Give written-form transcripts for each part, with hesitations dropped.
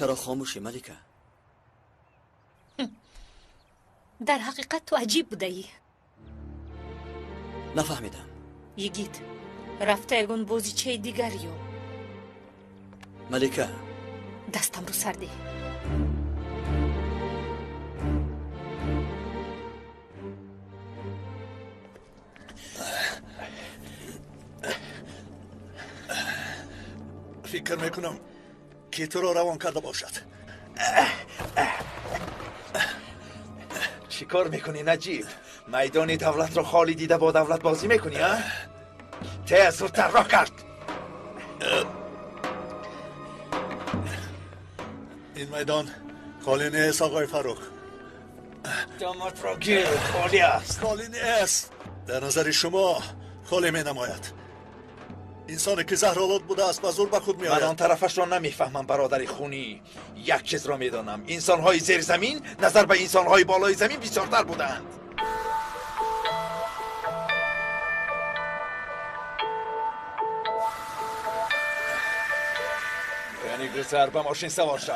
چرا خاموشی ملیکه؟ در حقیقت تو عجیب بودی. نفهمیدم. یگید رفته یگون بازیچه دیگریو. ملیکه دستم رو سر ده. فکر میکنم که تو رو روان کرده باشد. چی کار میکنی نجیب؟ میدان دولت رو خالی دیده با دولت بازی میکنی ها؟ تیز زودتر راه کرد. این میدان خالی نیست آقای فاروق. داماد را گیر خالی است. خالی نیست. در نظر شما خالی می نماید. انسانی که زهرآلود بوده است به زور به خود می آید. من آن طرفش را نمیفهمم برادر خونی. یک چیز را میدانم، انسانهای زیر زمین نظر به انسانهای بالای زمین بسیارتر بودند. یعنی گسر به ماشین سوار شو.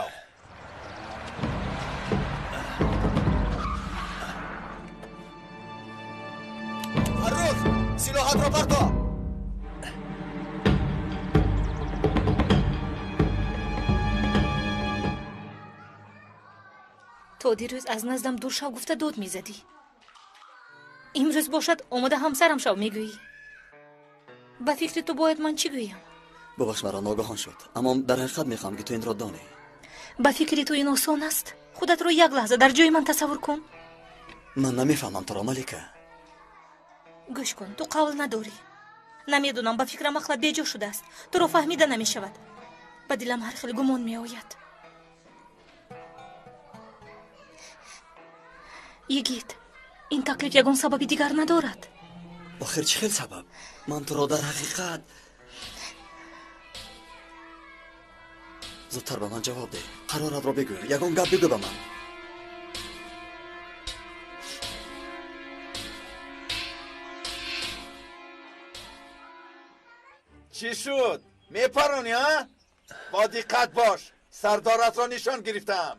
فرخ سلاحات را بردار. تو دیروز از نزدم دور شو گفته دود میزدی. امروز باشد اومده همسرم شو میگویی. به فکر تو باید من چی گویم؟ ببخش مرا ناگهان شد، اما در حقیقت میخوام که تو این را دانی. به فکر تو این آسان است؟ خودت رو یک لحظه در جای من تصور کن. من نمیفهمم تو را ملیکه. گوش کن، تو قول نداری. نمیدونم، به فکرم عقلت بیجا شده است. تو رو فهمیده نمیشود. به دلم هر خیلی گمان میآید. یگید این تکلیف یگان سببی دیگر ندارد. آخر چه خیل سبب؟ من تو را در حقیقت زودتر به من جواب ده. قرارت را بگو، یگان گپ بگو به من. چی شد؟ میپرونی ها؟ با دقت باش، سردارت را نشان گرفتم.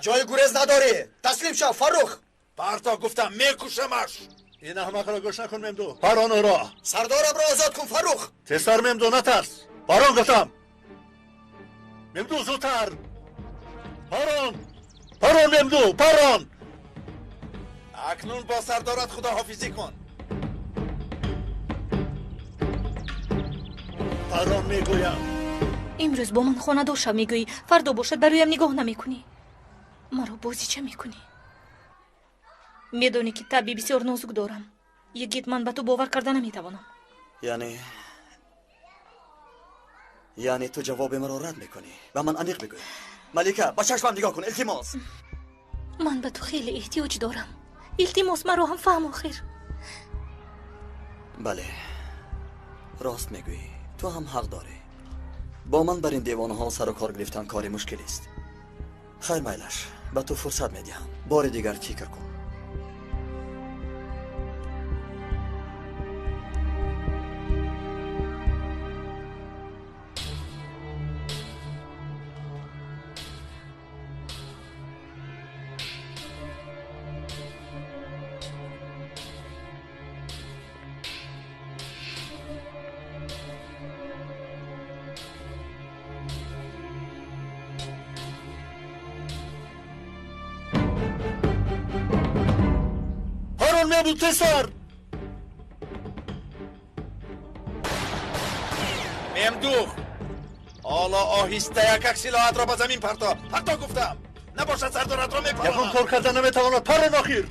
جای گریز نداری. تسلیم شو فرخ. پرتا گفتم میکشمش. این احمق را گوش نکن ممدو. پران را. سردارم را آزاد کن فرخ. تسر ممدو نترس. پران گفتم. ممدو زودتر. پران ممدو پران. اکنون با سردارت خداحافظی کن. پران میگویم. امروز با من خانه داشته میگویی، فردا باشد برویم نگاه نمیکنی. مرا بازی چه میکنی؟ میدونی که طبعی بسیار نازک دارم. یگید من به تو باور کرده نمیتوانم. یعنی تو جواب مرا رد میکنی؟ و من عمیق بگوی. ملیکه با چشمم نگاه کن، التماس. من به تو خیلی احتیاج دارم. التماس مرا هم فهم آخر. بله راست میگویی، تو هم حق داری. با من بر این دیوانه ها سر و کار گرفتن کاری مشکلی است. خیر میلش، به تو فرصت میدهم، بار دیگر فکر کن. بود تسر. ممدوح حالا آهسته یک سلاحت را به زمین پرتا گفتم. نباشد سردارت را میپرانم. یکم کار کردن نمیتواند. پران آخیر.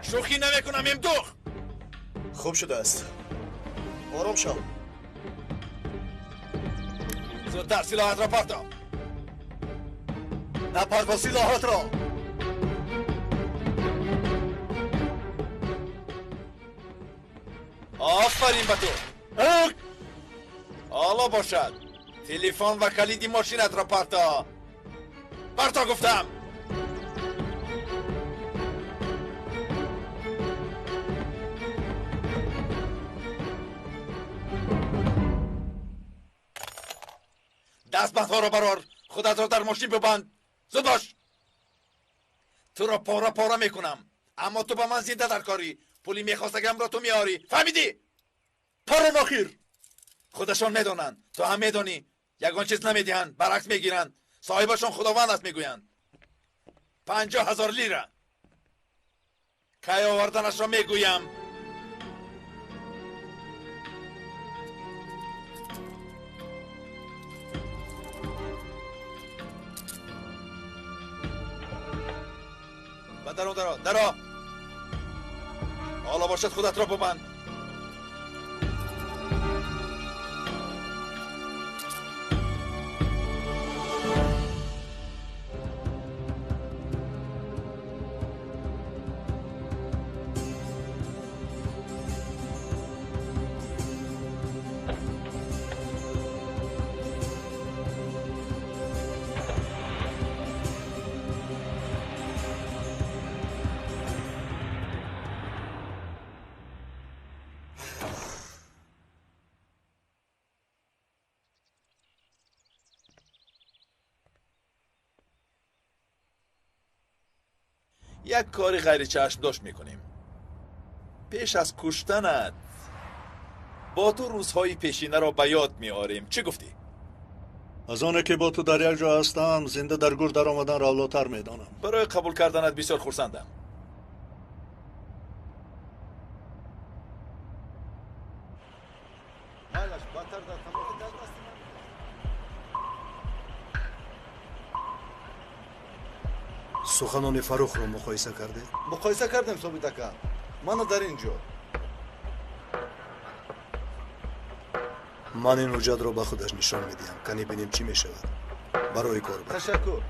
شوخی نمیکنم ممدوح. خوب شده است. آرام شو. زودتر سلاحت را پرتا. نپر با سلاحت را. آفرین به تو. حالا باشد تلفن و کلید ماشینت را پرتا گفتم. دستبندها را برار. خودت را در ماشین ببند. زود باش. تو را پاره پاره میکنم، اما تو با من زنده در کاری. پولی میخواستگم را تو میاری، فهمیدی؟ پاره نخیر. خودشان میدانند، تو هم میدانی. یگان چیز نمیدهند، برعکس میگیرند. صاحبشان خداوند است میگویند. 50,000 لیره. کی آوردنش را میگویم. و درا حالا باشد خودت را ببند. یک کاری غیر چشم داشت میکنیم. پیش از کشتنت با تو روزهای پیشینه را به یاد میاریم. چی گفتی؟ از آنه که با تو در یک جا هستم زنده در گور در آمدن را اولاتر میدانم. برای قبول کردنت بسیار خرسندم. سخنان فروخ رو مقایسه کرده؟ مقایسه کردم ثابت اکا. من در اینجا. من این حجت رو به خودش نشان میدیم. کنی ببینیم چی میشود. برای کار باش. تشکر.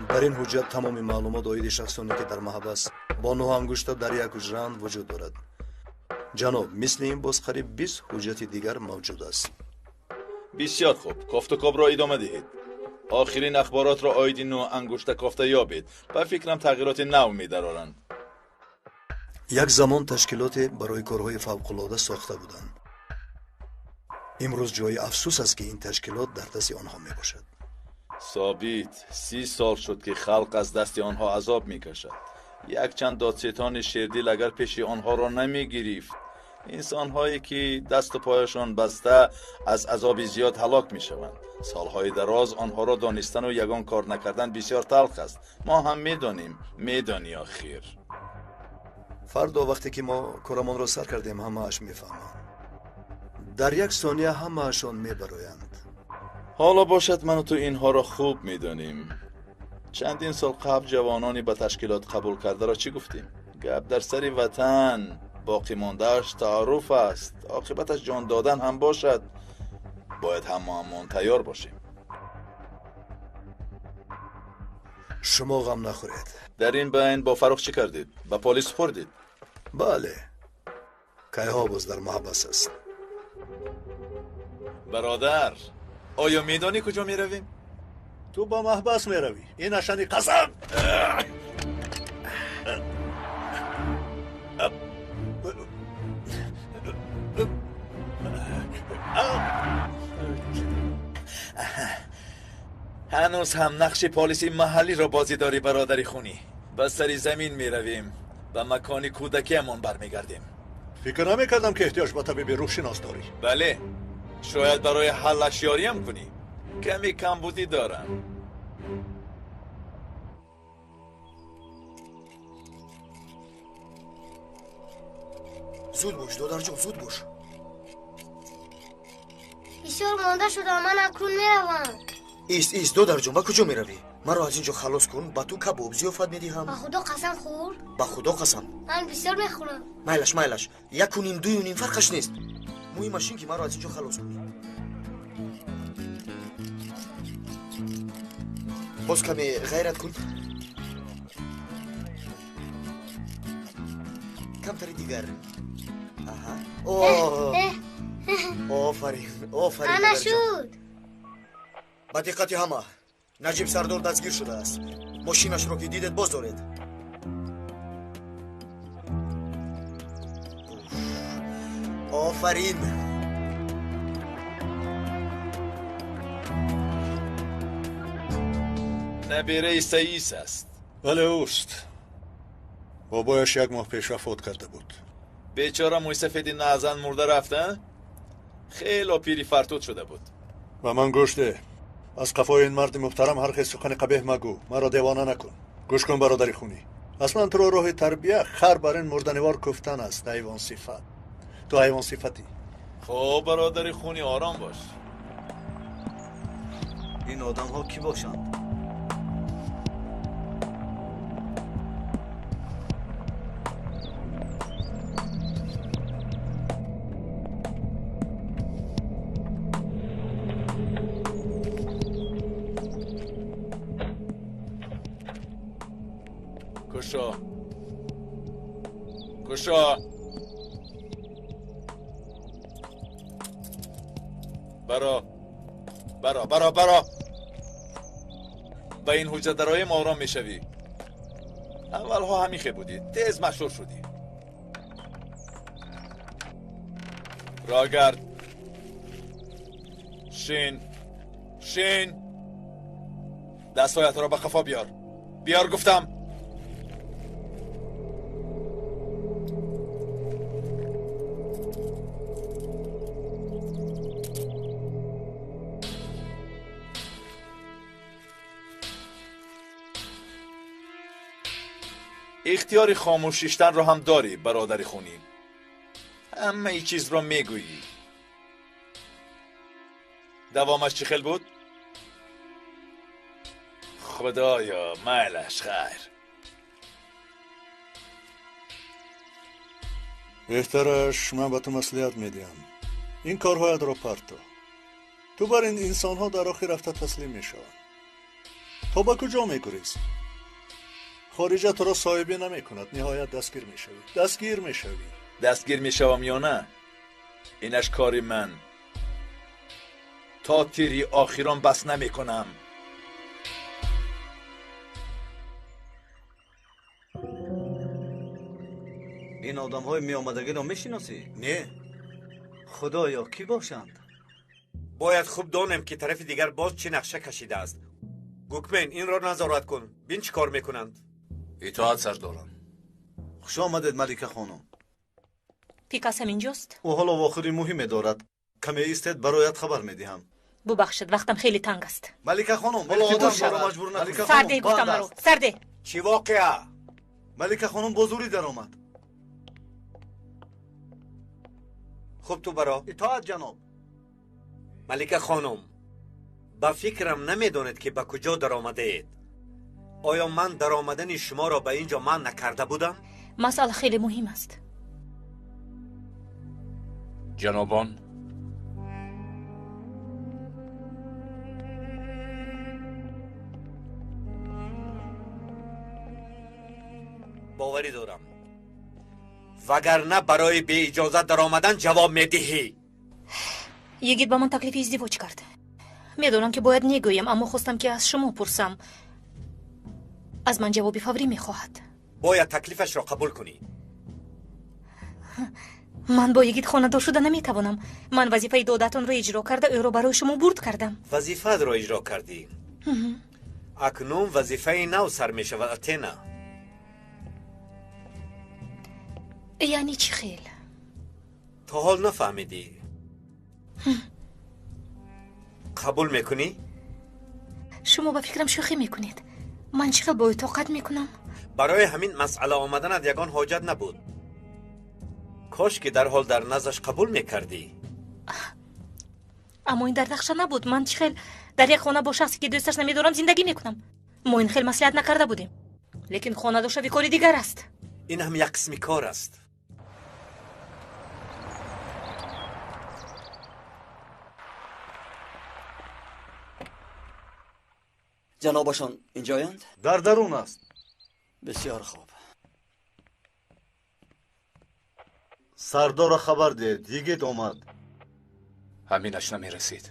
در این حجت تمام معلومات اوید شخصانی که در محبس با 9 انگشت در یک حجره‌اند وجود دارد. جناب، مثل این باز قریب 20 حجت دیگر موجود است. بسیار خوب. کافت و کاب را ادامه دهید. آخرین اخبارات را آید 9 انگشت کافته یابید. به فکرم تغییرات نو می‌دارند. یک زمان تشکیلات برای کارهای فوق‌العاده ساخته بودند. امروز جای افسوس است که این تشکیلات در دست آنها میباشد. ثابت 30 سال شد که خلق از دست آنها عذاب میکشد. یک چند دادستان شیردل اگر پیش آنها را نمیگرفت، انسانهایی که دست و پایشان بسته از عذاب زیاد هلاک میشوند. سالهای دراز آنها را دانستن و یگان کار نکردن بسیار تلخ است. ما هم میدانی آخر. فردا وقتی که ما کارمان را سر کردیم همه اش میفهمند. در یک ثانیه همه اشان میبرایند. حالا باشد من و تو اینها را خوب میدانیم. چندین سال قبل جوانانی به تشکیلات قبول کرده را چی گفتیم؟ گپ در سر وطن باقی ماندهش تعارف است. عاقبتش جان دادن هم باشد. باید هممون تیار باشیم. شما غم نخورید. در این بین با فروخ چی کردید؟ به پلیس سپردید؟ بله. کیها باز در محبس است. برادر، آیا میدانی کجا می رویم؟ تو با محبس میروی. این نشانی قسم. هنوز هم نقش پلیسی محلی را بازی داری برادری خونی. به سری زمین می رویم. به مکان کودکیمان برمیگردیم. فکر نمیکردم که احتیاج به طبیب روحشناس داری. بله، شاید برای حلش یاری هم کنی. کمی کمبودی دارم. زود باش دادر جان، زود باش. بسیار مانده شدم، من اکنون میروم. ایست دادر جان، با کجا میروی؟ مرا از اینجا خلاص کن، با تو کباب زیافت میدهم. با خدا قسم خور. با خدا قسم. من بسیار میخورم. مایلش یک و نیم دوی و نیم فرقش نیست. مهم ماشین که مرا از اینجا خلاص کنی. باز کمی غیرت کن. کمتری دیگر. آفرین انا شد. با دقت همه. نجیب سردار دستگیر شده است. ماشینش رو که دیدید باز دارید. آفرین. نبیره سئیس است. بله اوست. بابایش 1 ماه پیش وفات کرده بود. بیچاره موی سفیدی نازن مرده رفته. خیلی پیری فرتود شده بود. و من گوشته از قفای این مرد محترم هر خیلی سخن قبیح مگو، مرا دیوانه نکن. گوش کن برادری خونی، اصلا تو رو راه تربیه خر بر این مردنوار کفتن است. حیوان صفت، تو حیوان صفتی. خب برادری خونی آرام باش. این آدم ها کی باشند؟ کشا کشا برا برا برا برا با این حجت درایم آرام میشوی. اولها همیخه بودی، تیز مشهور شدی. راگرد شین شین دستایت را به قفا بیار. بیار گفتم. اختیار خاموشیشتن رو هم داری برادری خونی. همه ای چیز رو میگویی. دوامش چی خیل بود؟ خدایا مالش خیر. بهترش من به تو مصلحت میدیم این کارهایت رو پرتو. تو بر این انسان ها در آخر رفته تسلیم میشوند. تو با کجا میگریزی؟ خارجه تو را صاحبی نمی کند. نهایت دستگیر میشوی. دستگیر میشوم یا نه؟ اینش کاری من. تا تیری آخران بس نمی کنم. این آدم های می آمدگی را میشناسی؟ نه. خدایا کی باشند؟ باید خوب دانم که طرف دیگر باز چه نقشه کشیده است. گوکمن این را نظارت کن. بین چی کار میکنند. اطاعت سردارم. خوش آمدید ملکه خانم. پیکاسم اینجاست؟ او حالا واخری مهمه دارد. کمی ایستید برایت خبر میدهم. ببخشید وقتم خیلی تنگ است. ملکه خانم حالا آدم را مجبور نکن. سرده گفتم مرو. سرده. چی واقعه؟ ملکه خانم بازوری در آمد. خب تو برا. اطاعت جناب. ملکه خانم با فکرم نمیدانید که به کجا در آمده اید. آیا من در آمدن شما را به اینجا من نکرده بودم؟ مسئله خیلی مهم است. جنابان، باوری دارم وگرنه برای بی اجازت در آمدن جواب میدهی. یگید با من تکلیف ازدواج کرد. میدونم که باید نگویم اما خواستم که از شما پرسم. از من جوابی فوری میخواهد. باید تکلیفش را قبول کنی. من با یگید خانه‌دار شده نمیتوانم. من وظیفه دادتان را اجرا کرده او را برای شما برد کردم. وظیفه را اجرا کردی. اکنون وظیفه نو سر می شود اتینا. یعنی چی خیل؟ تا حال نفهمیدی. قبول میکنی؟ شما با فکرم شوخی میکنید. من چقدر با طاقت میکنم. برای همین مسئله آمدنت یگان حاجت نبود. کاش که در حال در نزدش قبول میکردی. اما این در نقشه نبود. من چخیل در یک خانه با شخصی که دوستش نمیدارم زندگی میکنم. ما این خیلی مصلحت نکرده بودیم. لیکن خانه داشته کاری دیگر است. این هم یک قسمی کار است. جنابشان اینجایند؟ در درون است. بسیار خوب. سردار خبر ده. یگید آمد. همینش نمی رسید.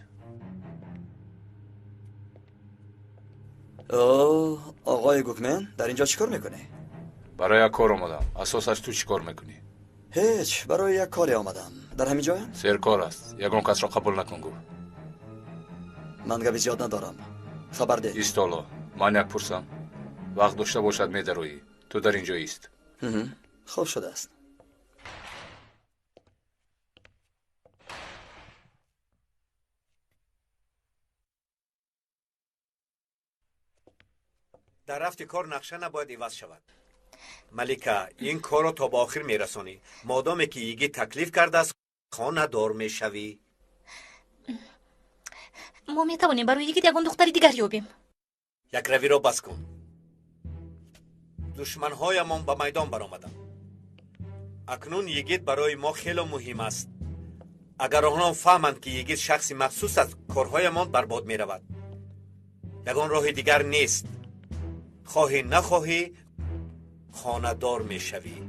اوه آقای گوکمن در اینجا چیکار میکنی؟ برای یک کار آمدم. اساسش تو چیکار میکنی؟ هیچ، برای یک کاری آمدم. در همین جایم؟ سرکار است. یگان کس را قبول نکن گو. من گپی زیاد ندارم. خبر ده. ایستالا. من یک پرسم. وقت داشته باشد میدرویی. تو در اینجا ایست. خوب شده است. در رفت کار نقشه نباید عوض شود. ملکه این کار را تا به آخر میرسانی. مادامی که یگی تکلیف کرده است خانه دار میشوی. ما میتوانیم برای یکی یگان دختری دیگر یابیم. یک روی را بس کن. دشمنهایمان به میدان برآمدند. اکنون یگید برای ما خیلی مهم است. اگر آنها فهمند که یگید شخصی مخصوص است کارهایمان برباد می رود. یگان راه دیگر نیست. خواهی نخواهی خانه دار می شوی.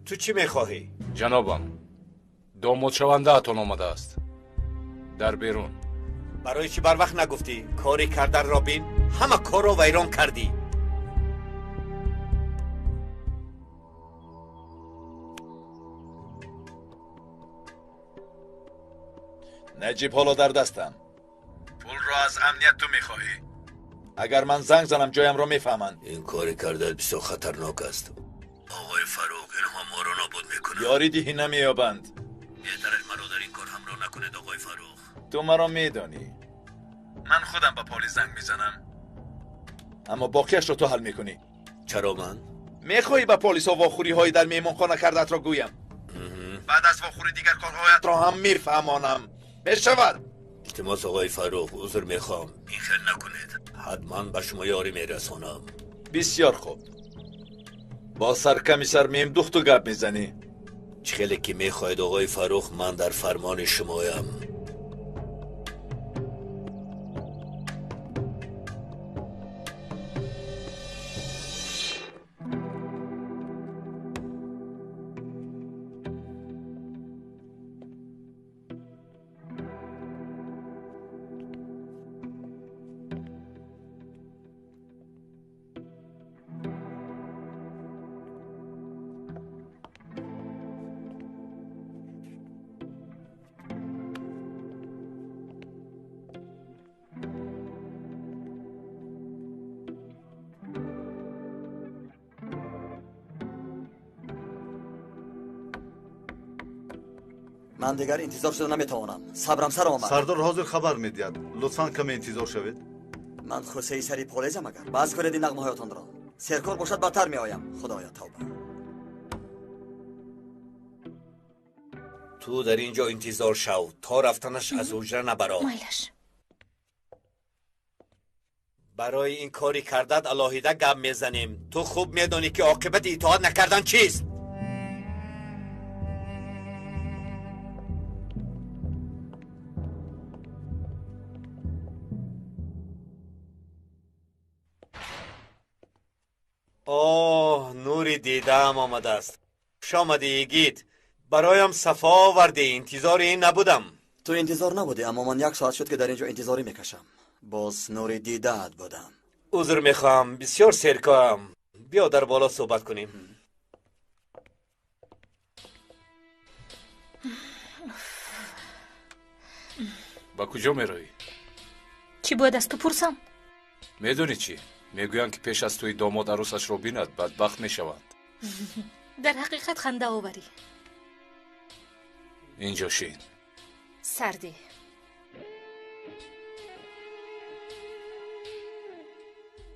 تو چی می خواهی؟ جنابم داماد شونده اتان آمده است. در بیرون. برای چی بر وقت نگفتی؟ کاری کردن را بین. همه کار را ویران کردی. نجیب حالا در دستم. پول را از امنیت تو میخواهی؟ اگر من زنگ زنم جایم را میفهمند. این کاری کرده بسیار خطرناک است. آقای فاروق اینها ما را نابود میکنند. یاری دیهی نمییابند. بهتر مرا در این کار همراه نکنید آقای فاروق. تو مرا میدانی. من خودم به پلیس زنگ میزنم. اما باقیش رو تو حل میکنی. چرا من؟ میخوایی به پلیس ها واخوری هایی در میمانخانه کردت را گویم. بعد از واخوری دیگر کارهایت را هم میفهمانم. میشود؟ التماس آقای فاروق عذر میخوام. این خیل نکنید. حتما به شما یاری میرسانم. بسیار خوب. با سرکمیسر میم دختو گپ میزنی. چه خیلی که میخواید آقای فاروق من در فرمان شمایم. من دیگر انتظار شده نمیتوانم. صبرم سر آمد. سردار حاضر خبر میدید. لطفاً کمی انتظار شوید. من خوسه سری پولیزم. اگر باز کنید این نغمه هایتان را. سرکار باشد بدتر میآیم. خدایا توبه. تو در اینجا انتظار شو تا رفتنش از حجره نبرا. مایلش. برای این کاری کردت الهیده گپ میزنیم. تو خوب میدانی که عاقبت اطاعت نکردن چیست. آه نوری دیدم آمده است. شامدی یگید برایم صفا آوردی. انتظار این نبودم. تو انتظار نبودی اما من 1 ساعت شد که در اینجا انتظاری میکشم. باز نوری دیدت بودم. عذر میخوام بسیار سرکارم. بیا در بالا صحبت کنیم. با کجا میروی؟ چی باید از تو پرسم؟ میدونی چی؟ میگویند که پیش از توی داماد عروسش رو بیند بدبخت میشوند. در حقیقت خنده آوری. اینجا شین. سردی.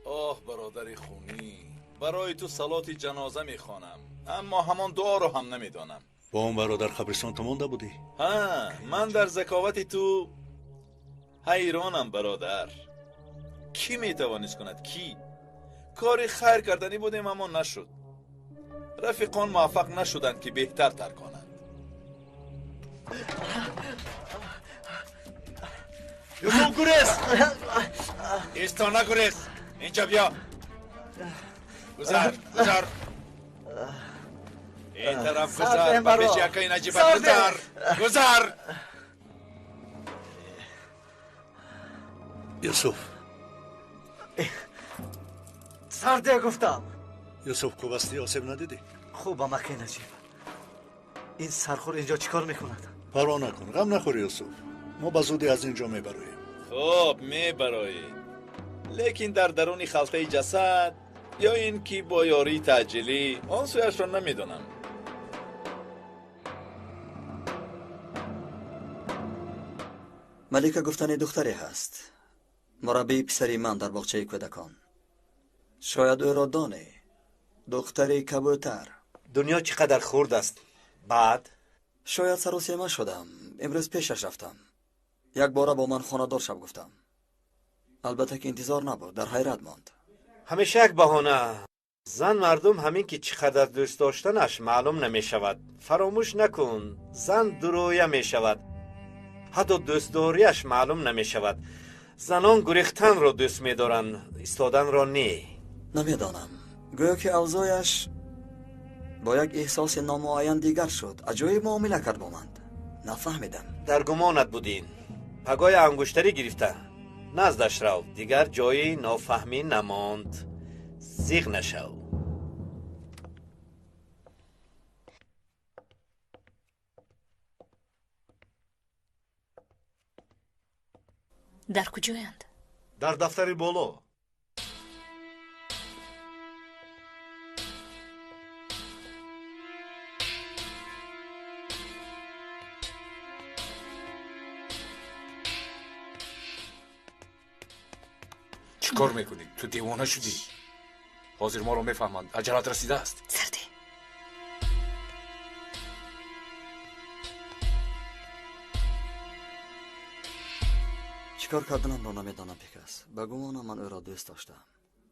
آه برادری خونی، برای تو صلات جنازه میخوانم اما همان دعا رو هم نمیدانم. با اون برادر قبرستان تو مونده بودی؟ ها من در ذکاوت تو حیرانم برادر. کی میتوانست کند؟ کی؟ کاری خیر کردنی بودیم اما نشد. رفیقان موفق نشدند که بهتر تر کنند. یوسف گریز! ایستا نگریز! اینجا بیا. گذار این طرف گذار. بابیش یکای نجیبت گذار. یوسف سرده گفتم. یوسف کوبستی آسیب ندیدی؟ خوبم اخی نجیب. این سرخور اینجا چیکار میکند؟ پروا نکن، غم نخور یوسف. ما به زودی از اینجا میبریم. خب میبرایید، لیکن در درون خلطه جسد یا این که با یاری تعجیلی آن سویش را نمیدونم. ملیکا گفتن دختری هست، مربی پسری من در باغچه کودکان. شاید او را دانی، دختری کبوتر. دنیا چقدر خرد است. بعد شاید سر و سیمه شدم، امروز پیشش رفتم. یک باره با من خانه دار شب گفتم. البته که انتظار نبود، در حیرت ماند. همیشه یک بهانه. زن مردم همین که چقدر دوست داشتنش معلوم نمی شود. فراموش نکن، زن درویه می شود، حتی دوست داریش معلوم نمی شود. زنان گریختن را دوست می دارن، ایستادن را نه. نمیدانم، گویا که اوضاعش با یک احساس نامعین دیگر شد. عجایب معامله کرد با من. نفهمیدم. در گمانت بودین. پگاه انگشتری گرفته. نزدش رو، دیگر جایی نافهمی نماند. زیغ نشو. در کجایند؟ در دفتری بالا. چی کار میکنی؟ تو دیوانه شدی؟ حاضر ما رو میفهمند عجلت رسیده است. سرده چیکار کردنم را نمیدانم پیکس. به گمانم من او را دوست داشتم.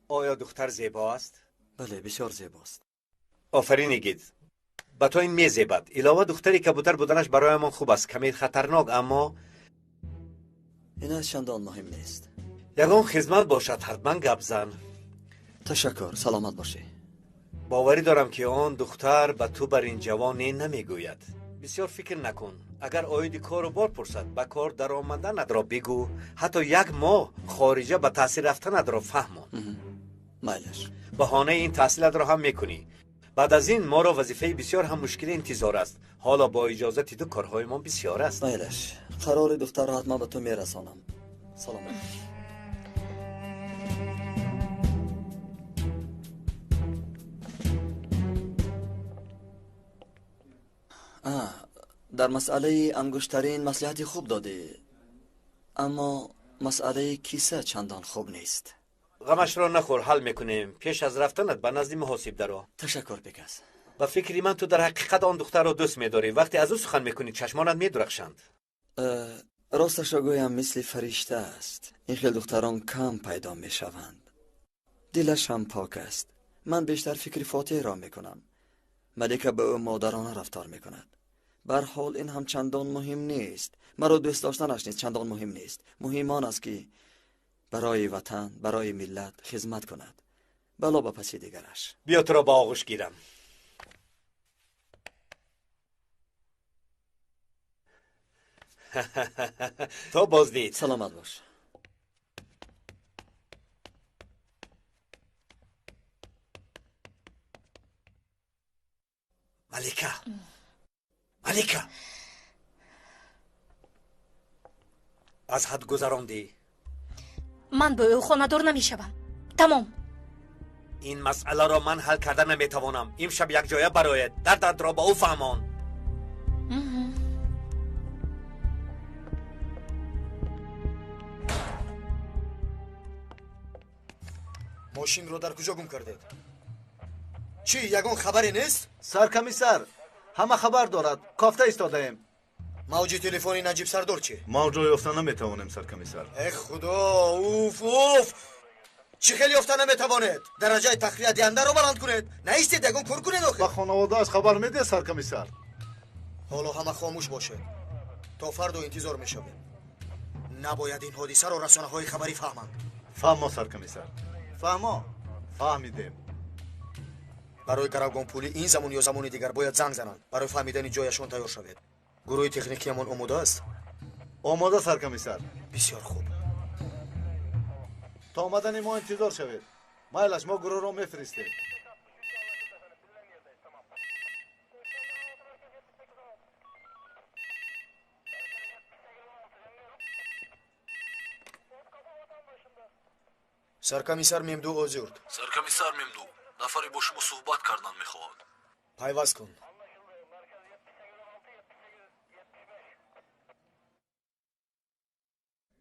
آیا دختر زیبا است؟ بله، بسیار زیباست. آفرین گید. با تو این میزیبد. علاوه دختری کبوتر بودنش برای من خوب است. کمی خطرناک، اما این چندان مهم نیست. یگان خدمت باشد، حتما گپ زن. تشکر، سلامت باشی. باوری دارم که آن دختر به تو بر این جوانی نمیگوید. بسیار فکر نکن. اگر آید کارو بار پرسد، به کار در آمدن را بگو. حتی یک ماه خارجه به تحصیل رفتن را فهمون. مایلش. بهانه این تحصیلت را هم میکنی. بعد از این ما را وظیفه بسیار هم مشکل انتظار است. حالا با اجازت تو کارهای ما بسیار است. مایلش. قرار دختر را حتما به تو میرسانم. سلامت. در مسئله انگشترین مصلحتی خوب دادی، اما مسئله کیسه چندان خوب نیست. غمش را نخور، حل میکنیم. پیش از رفتنت به نزد محاسب درو. تشکر پیکس. با فکری من تو در حقیقت آن دختر را دوست می‌داری. وقتی از او سخن میکنی چشمانت میدرخشند. راستش را گویم مثل فرشته است. این خیل دختران کم پیدا میشوند. دلش هم پاک است. من بیشتر فکر فاتح را میکنم. ملکه به او مادرانه رفتار میکند. بر حال این هم چندان مهم نیست. مرا دوست داشتنش نیست، چندان مهم نیست. مهم آن است که برای وطن، برای ملت خدمت کند. بلا با پسی دیگرش. بیا تو را با آغوش گیرم. تو بازدید. سلامت باش. ملکه، ملکه، از حد گذراندی. من به او خانه دار نمیشوم. تمام. این مسئله را من حل کرده نمیتوانم. امشب یک جایه برایت. دردت را با او فهمان. ماشین رو در کجا گم کردید؟ چی یگان خبری نیست؟ سرکمیسر، همه خبر دارد. کافته ایستاده ایم. موجی تلفنی نجیب سردار چی؟ ما جای یافته نمیتوانیم سرکمیسر. ای خدا، اوف اوف. چی خیلی یافته نمیتوانید؟ درجه تخلیه دینده رو بلند کنید. نیستید یگان کار کنید آخه. با خانواده از خبر میده سرکمیسر. حالا همه خاموش باشه. تا فردا انتظار میشویم. نباید این حادثه رو رسانه های خبری فهمند. فهما سرکمیسر. فهما. فهمیدیم. برای گروگان پولی این زمان یا زمان دیگر باید زنگ زنند. برای فهمیدن جایشان تیار شوید. گروه تکنیکی همان آماده است؟ آماده سرکمیسر. بسیار خوب. تا آمدن ما انتظار شوید. مایلش ما گروه را میفرستیم. سرکمیسر ممدو озюрд. سرکمیسر ممدو нафаре бо шумо суҳбат кардан мехоҳад. пайваст кун.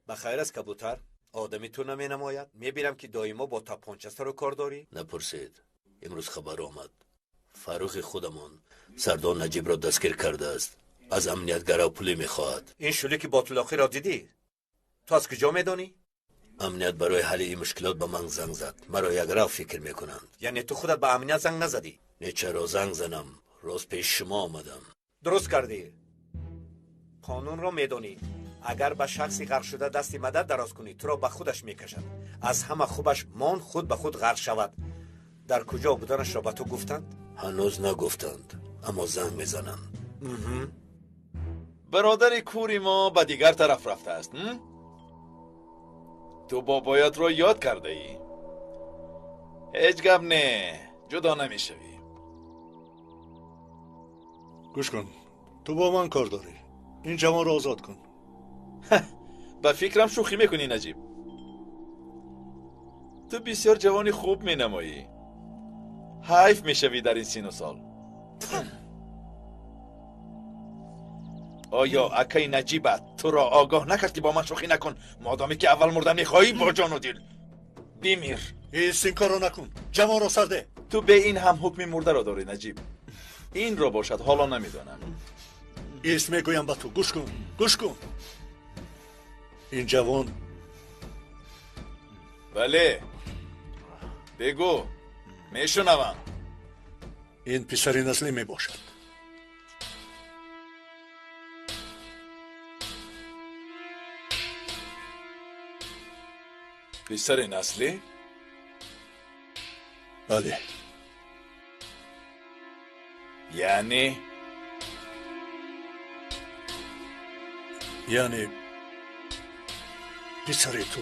бахайр аст кабутар? одами ту наменамояд? мебинам ки доимо бо тапонча сару кор дорӣ. напурсед. имрӯз хабар омад. фаррухи худамон сардор наҷибро дастгир кардааст. аз амниятгарав пулӣ мехоҳад. ин шулики ботулоқиро дидӣ? ту аз куҷо медонӣ? амният барои ҳалли ин мушкилот ба ман занг зад. маро як рав фикр мекунанд. яъне ту худат ба амният занг назадӣ? не чаро занг занам. роз пеши шумо омадам. дуруст кардӣ. қонунро медонӣ. агар ба шахси ғарқ шуда дасти мадад дароз кунӣ, туро ба худаш мекашад. аз ҳама хубаш мон худ ба худ ғарқ шавад. дар куҷо буданашро ба ту гуфтанд? ҳанӯз нагуфтанд, аммо занг мезананд. бародари кури мо ба дигар тараф рафтааст. ту бобоятро ёд кардаӣ. ҳеҷ гап не, ҷудо намешавӣ. гӯш кун, ту бо ман кор дорӣ. ин ҷавонро озод кун. ба фикрам шӯхӣ мекунӣ наҷиб. ту бисёр ҷавони хуб менамоӣ. ҳайф мешавӣ дар ин сину сол. оё акаи наҷибат туро огоҳ накард ки бо ман шӯхӣ накун? модоме ки аввал мурда мехоҳӣ бо ҷону дил бимир. ин карро накун. ҷавонро сарде. ту бе ин ҳам ҳукми мурдаро дорӣ наҷиб. инро бошад ҳоло намедонам. ист мегӯям ба ту. гӯш кун. гӯш кун. ин ҷавон. бале. бегӯ. мешунавам. ин писари наслӣ мебошад. писари наслӣ? бале. яъне писари ту.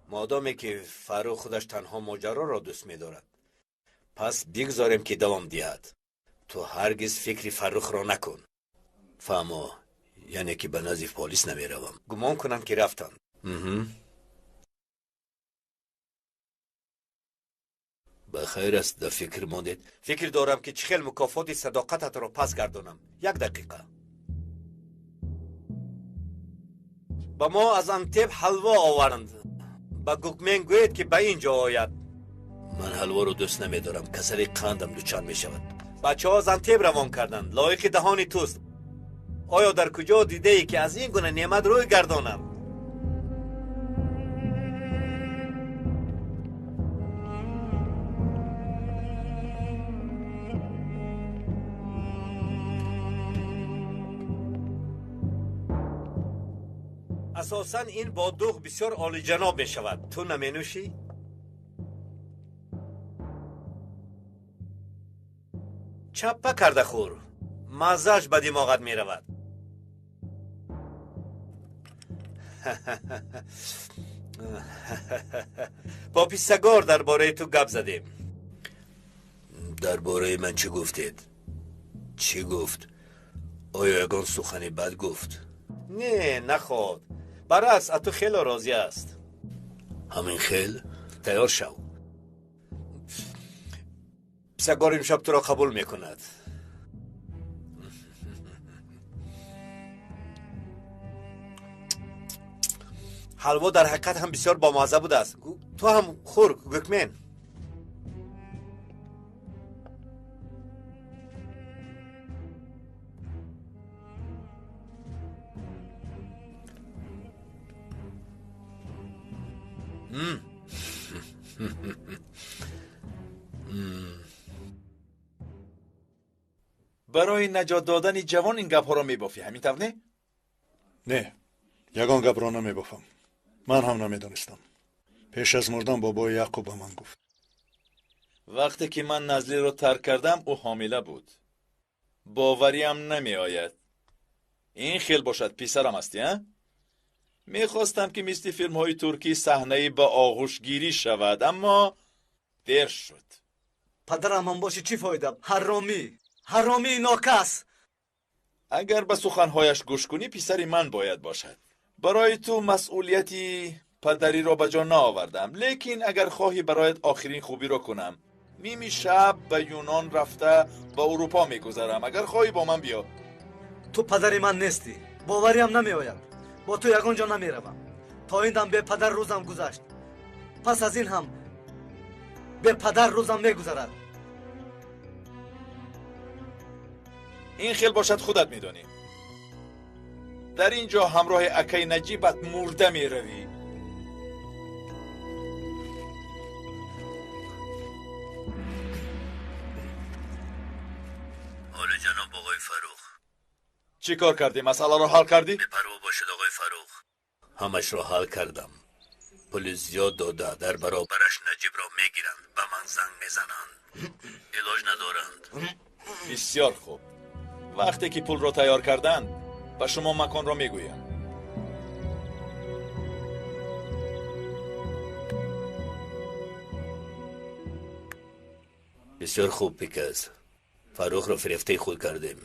модоме ки фаррух худаш танҳо моҷароро дӯст медорад, пас бигзорем ки давом диҳад. ту ҳаргиз фикри фаррухро накун. фаҳмо, яъне ки ба назди полис намеравам. гумон кунам ки рафтанд. ба хайр аст да фикр мондед? фикр дорам ки чӣ хел мукофоти садоқататро пас гардонам. як дақиқа. ба мо аз Антеб ҳалво оваранд. ба гукмен гӯед ки ба ин ҷо ояд. ман ҳалворо дӯст намедорам. касали қандам дучар мешавад. бачаҳо аз Антеб равон карданд. лоиқи даҳони туст. оё дар куҷо дидаӣ ки аз ин гуна неъмат рӯй гардонад? асосан ин бодуғ бисёр олиҷаноб мешавад. ту наменӯшӣ? чаппа карда хур. маззааш ба димоғат меравад. бо писсагор дар бораи ту гап задем. дар бораи ман чӣ гуфтед? чӣ гуфт? оё ягон сухани бад гуфт? не, наход. баръакс аз ту хело розӣ аст. ҳамин хел? тайёр шав. писсагор имшаб туро қабул мекунад. ҳалво дар ҳақиқат ҳам бисёр бомазза будааст. ту ҳам хур, гукмен. برای نجات دادن جوان این گپ‌ها را میبافی، همین طور نه؟ نه، یگان گپ را نمیبافم. من هم نمیدانستم. پیش از مردن بابای یعقوب به من گفت. وقتی که من نزلی رو ترک کردم او حامله بود. باوریم نمی آید. این خیل باشد پسرم هستی ها؟ میخواستم که مثل فیلم های ترکی صحنه‌ای با آغوش گیری شود اما دیر شد. پدرم هم باشه چی فایده؟ حرامی ناکس. اگر به سخنهایش گوش کنی پسری من باید باشد. برای تو مسئولیتی پدری را به جا نآوردم، لیکن اگر خواهی برایت آخرین خوبی را کنم نیمی شب به یونان رفته به اروپا میگذرم. اگر خواهی با من بیا. تو پدری من نیستی، باوریم نمی آید. با تو یگان جا نمی روم. تا این دم به پدر روزم گذشت، پس از این هم به پدر روزم می گذرد. این خیل باشد خودت میدانی. در اینجا همراه اکای نجیبت مرده می روی. حالا جناب آقای فروخ چی کار کردی؟ مسئله را حل کردی؟ بپروا باشد آقای فروخ. همش را حل کردم. پول زیاد داده در برابرش نجیب را میگیرند، به من زنگ میزنند، علاج ندارند. بسیار خوب. وقتی که پول را تیار کردند به شما مکان را میگویم. بسیار خوب پیکز. فروخ را فریفته خود کردیم.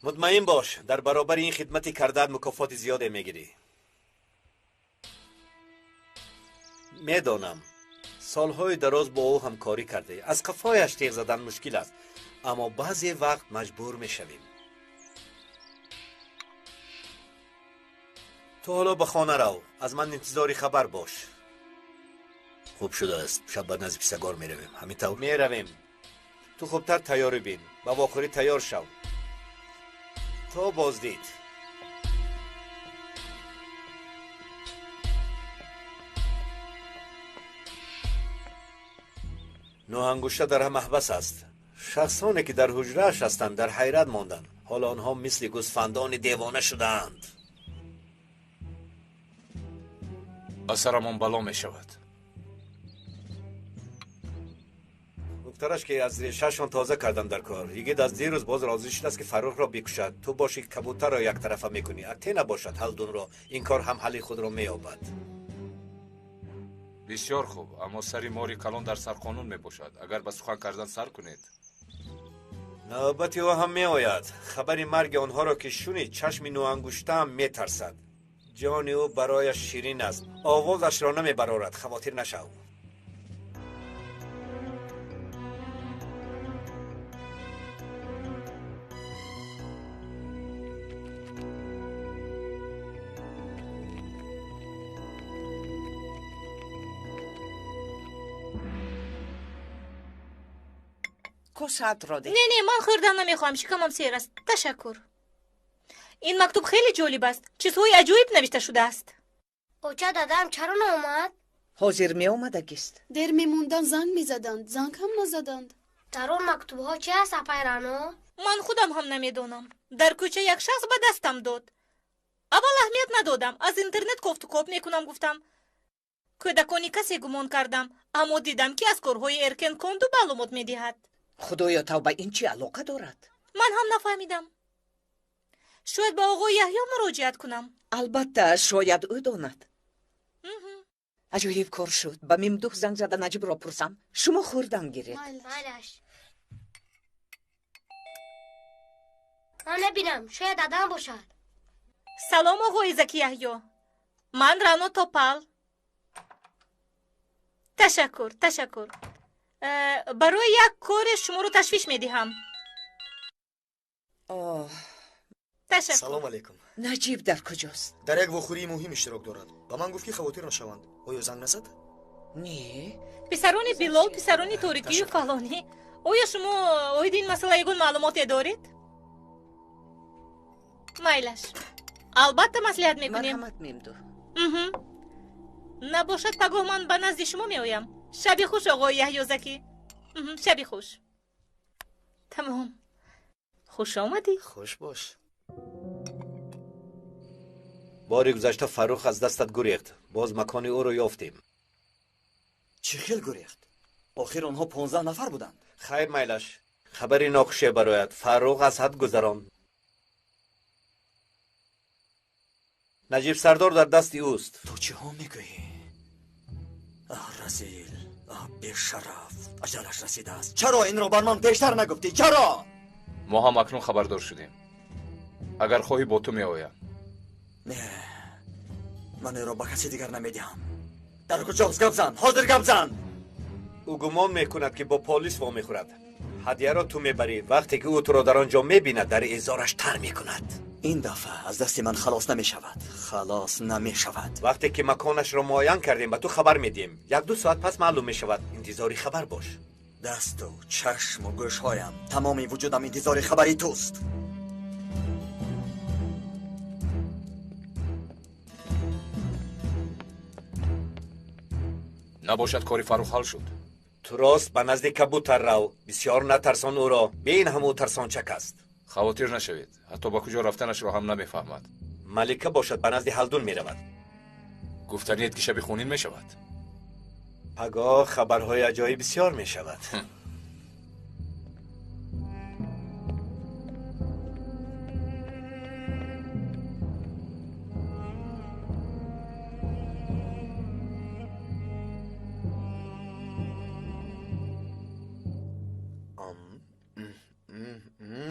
مطمئن باش در برابر این خدمتی کردن مکافات زیاده میگیری. میدانم سالهای دراز با او همکاری کرده، از قفایش تیغ زدن مشکل است، اما بعضی وقت مجبور میشویم. تو حالا به خانه رو، از من انتظاری خبر باش. خوب شده است، شب به نزد پیسگار میرویم. همین طور میرویم. تو خوبتر تیاری بین، با واخوری تیار شو. تا بازدید. نوانگوشته در هم محبس است. شخصانی که در حجره‌اش هستند در حیرت ماندند. حالا آنها مثل گوسفندان دیوانه شدند. از سرمان بلا می شود. دکترش که از ریشه‌شان تازه کردم در کار. یگید از دیروز باز راضی شده است که فروخ را بکشد. تو باشی کبوتر را یک طرفه میکنی. اگه نباشد هلدون را، این کار هم حل خود را مییابد. بسیار خوب، اما سری ماری کلان در سر قانون می باشد. اگر به سخن کردن سر کنید نوبتی او هم می آید. خبری مرگ آنها را که شنید چشم نوانگوشته هم می ترسد. جان او برایش شیرین است. آوازش را نمی برارد. خواطر نشو. کسات را ده. نه من خوردن نمیخوام، شکمم سیر است. تشکر. این مکتوب خیلی جالب است. چیزهای عجیب نوشته شده است. اوچه دادم چرا نامد؟ حاضر می آمدگیست. در میموندن زنگ میزدند، زنگ هم نزدند. در اون مکتوب ها چه است اپیرانو؟ من خودم هم نمیدونم. در کوچه یک شخص به دستم داد. اول اهمیت ندادم. از اینترنت کفت و کاپ میکنم گفتم. کودکانی کسی گمان کردم، اما دیدم که از کارهای ارکن کندو معلومات میدهد. خدایا توبه، این چی علاقه دارد؟ من هم نفهمیدم. شاید با آقای یحیی مراجعت کنم. البته شاید او داند. عجیب کار شد. به ممدوح زنگ زده نجیب را پرسم. شما خوردن گیرید. مالش من نبینم، شاید دادم باشد. سلام آقای زکی یحیی. من رانا توپال. تشکر. برای یک کار شما رو تشویش میدهم. تشکر. سلام علیکم. نجیب در کجاست؟ در یک وخوری مهم اشتراک دارد. با من گفت که خواطر نشوند. آیا زنگ نزد؟ نه. پسرانی بیلال، پسرانی توریکی و فلانی. آیا شما اوید این مسئله یگون معلوماتی دارید؟ مایلش. البته مصلحت میکنیم. مرحمت ممدوح. نباشد پگاه من به نزد شما میایم. شبی خوش آقای یحیی زکی. شبی خوش. تمام. خوش آمدی. خوش باش. باری گذشته فروخ از دستت گریخت. باز مکان او رو یافتیم. چی خیل گریخت؟ آخر آنها 15 نفر بودند. خیر میلش، خبری ناخوشی برایت. فروخ از حد گذراند. نجیب سردار در دست اوست. تو چه ها میگویی؟ رزیل، بیشرف، اجلش رسیده است. چرا این رو بر من پیشتر نگفتی؟ چرا؟ ما هم اکنون خبردار شدیم. اگر خواهی با تو می آیم. نه، من این رو با کسی دیگر نمیدیم. در کجاست؟ گپ زن، حاضر گپ زن. او گمان میکند که با پلیس وا میخورد. هدیه را تو میبری. وقتی که او تو را در آنجا میبیند در ازارش تر میکند. این دفعه از دست من خلاص نمی شود. خلاص نمی شود. وقتی که مکانش را معاین کردیم به تو خبر میدیم. 1-2 ساعت پس معلوم می شود. انتظاری خبر باش. دست و چشم و گوشهایم، تمامی وجودم انتظار خبری توست. نباشد کاری فروخ حل شد. تو راست به نزد کبوتر رو. بسیار نترسان او را. بین همو ترسان چک است. خواطر نشوید. حتی با کجا رفتنش را هم نمیفهمد. ملکه باشد به نزد هلدون میرود. گفتنیت که شب خونین میشود. پگاه خبرهای عجایب بسیار میشود.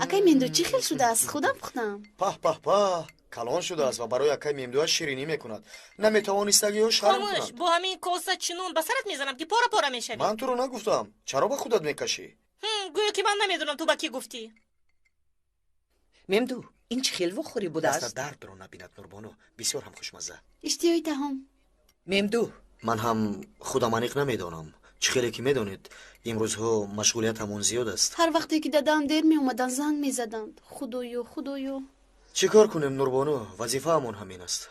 акай мемду чӣ хел шудааст? худам пухтам. паҳ калон шудааст ва барои акай мемдуаш ширинӣ мекунад. наметавонистагиҳош харм خاموش، кунад. با همین کوسه چنون به سرت میزنم که پاره پاره میشوی. ман туро нагуфтам. чаро ба худат мекашӣ? گویا که من نمیدونم تو با کی گفتی. мемду ин чӣ хелво хӯрӣ будааст? дастат дардро набинад нурбону. бисёр ҳам хушмазза. иштиҳои таҳом. мемду ман ҳам худам аниқ намедонам. чӣ хеле ки медонед имрӯзҳо машғулиятамон зиёд аст. ҳар вақте ки дадаам дер меомаданд занг мезаданд. худоё. чӣ кор кунем нурбону? вазифаамон ҳамин аст.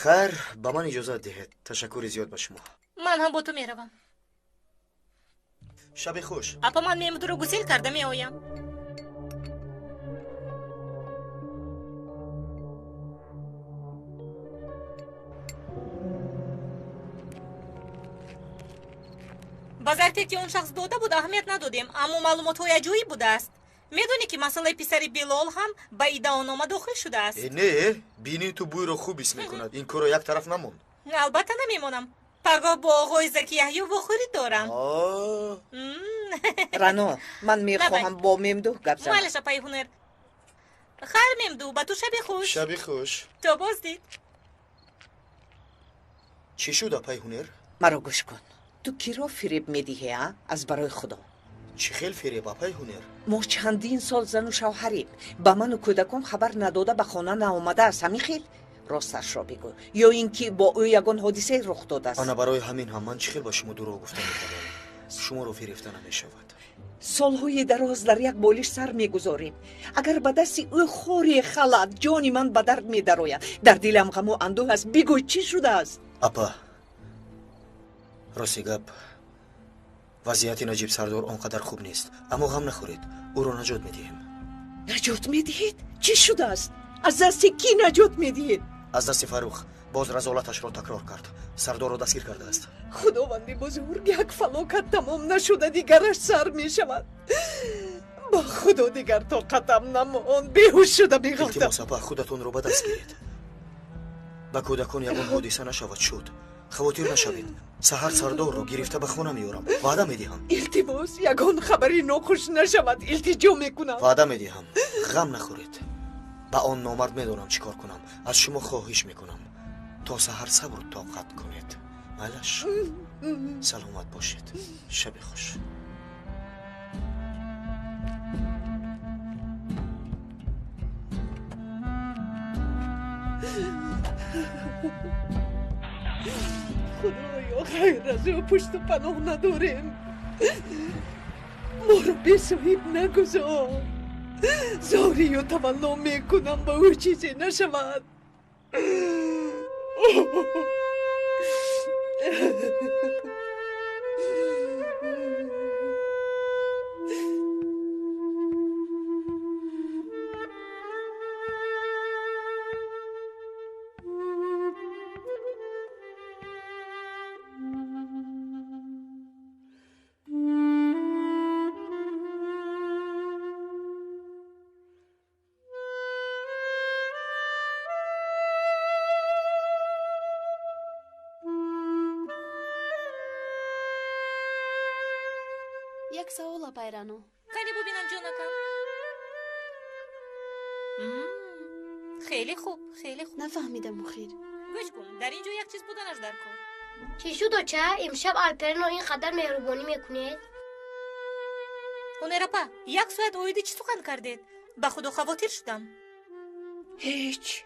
хайр, ба ман иҷозат диҳед. ташаккури зиёд ба шумо. من هم با تو میروم. шаби хуш. اپا من میمدو رو گسیل کرده میآیم. با ظرفی که اون شخص داده بود اهمیت ندادیم، اما معلومات های عجیبی بوده است. میدونی که مسئله پسر بیلال هم به ادعانامه داخل شده است. не бини ту бӯйро хуб ҳис мекунад. ин корро як тараф намонд. البته نمیمونم. پگاه با آقای زکی یحیی بخوری دارم. رано ман мехоҳам бо мемду гап занам. مالش پای هنر. خیر ممدو با تو شبی خوش. шаби хуш. تو باز دید. чӣ шуд апай ҳунер? маро гӯш кун. ту киро фиреб медиҳӣ? аз барои худо. чӣ хел фиреб апай ҳунер? мо чандин сол зану шавҳарем. ба ману кӯдакон хабар надода ба хона наомадааст. ҳамин хел росташро бигӯ. ё ин ки бо ӯ ягон ҳодисае рух додааст. ана барои ҳамин ҳам ман чӣ хел ба шумо дурӯғ гуфта мекардам. шуморо фирефта намешавад. солҳои дароз дар як болиш сар мегузорем. агар ба дасти ӯ хори халат ҷони ман ба дард медарояд. дар дилам ғаму андӯҳ аст. бигӯй чӣ шудааст? апа, рости гап, вазъияти наҷиб сардор он қадар хуб нест. аммо ғам нахӯред, ӯро наҷот медиҳем. наҷот медиҳед? чӣ шудааст? аз дасти кӣ наҷот медиҳед? аз дасти фарух. боз разолаташро такрор кард. сардорро дастгир кардааст. худованди бузург, як фалокат тамом нашуда дигараш сар мешавад. ба худо дигар тоқатам намонд. беҳуш шуда меғалтам. илтимос апа, худатонро ба даст гиред. ба кӯдакон ягон ҳодиса нашавад шуд. хавотир нашавед. саҳар сардорро гирифта ба хона меорам. ваъда медиҳам. илтимос, ягон хабари нохуш нашавад. илтиҷо мекунам. ваъда медиҳам. ғам нахӯред. ба он номард медонам чӣ кор кунам. аз шумо хоҳиш мекунам то саҳар сабру тоқат кунед. майлаш, саломат бошед. шаби хуш. خدایا خیر از او پشت و پناه نداریم. ما رو به صاحب نگذار. زاری و تمنا میکنم با او چیزی نشود. یک سوال پیرانو. کاری ببینم جانکم. خیلی خوب، خیلی خوب. نفهمیدم مخیر. گوش کن، در اینجا یک چیز بودنش در کار. چی شد چه؟ امشب آلپرینو اینقدر مهربانی میکنید؟ هنرپا، یک ساعت اویدی چی سخن کردید؟ به خدا خواطر شدم. هیچ.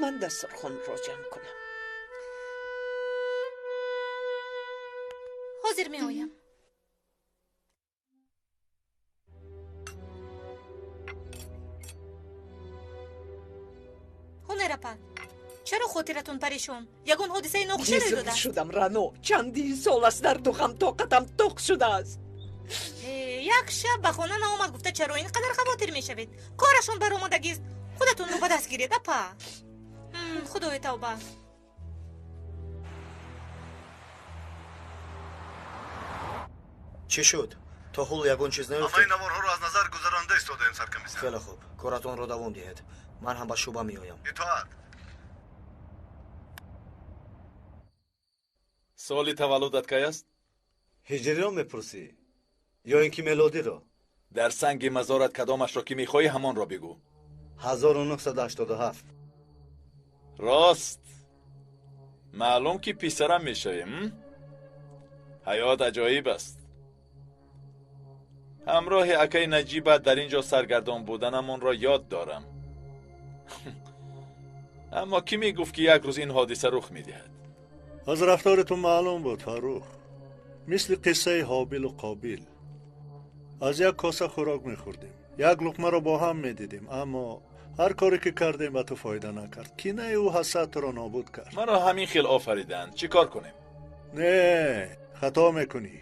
من دسترخوان را جمع کنم. حاضر می آیم. هنرپا، چرا خاطرتون پریشان؟ یگان حادثه ناخوشی روی داده. شدم رانو. چندین سال است در دخم طاقتم تخ شده است. یک شب به خانه نامد گفته چرا اینقدر خواطر میشوید؟ کارشون برآمدگی است. خودتون رو به دست گیرید اپا. خدای توبه. چی شد؟ تا حول یگان چیز نیفتید؟ همه نوارها را از نظر گذرانده ایستادین سرکمیسر. خیلی خوب. کارتون را دوام دهید. من هم به شوبه می آیم. اطاعت. سالی تولدت کی است؟ هجری را میپرسی یا اینکه میلادی را؟ در سنگ مزارت کدامش را که میخواهی همان را بگو. 1987. راست. معلوم که پیسرم میشویم. حیات عجایب است. همراه اکای نجیبت در اینجا سرگردان بودنمان را یاد دارم. اما کی میگفت که یک روز این حادثه رخ میدهد؟ از رفتارتون معلوم بود فاروق. مثل قصه حابیل و قابیل. از یک کاسه خوراک میخوردیم. یک لقمه را با هم میدیدیم، اما هر کاری که کردیم به تو فایده نکرد. کینه او حسد را نابود کرد. مرا همین خیل آفریدند. چی کار کنیم؟ نه، خطا میکنی.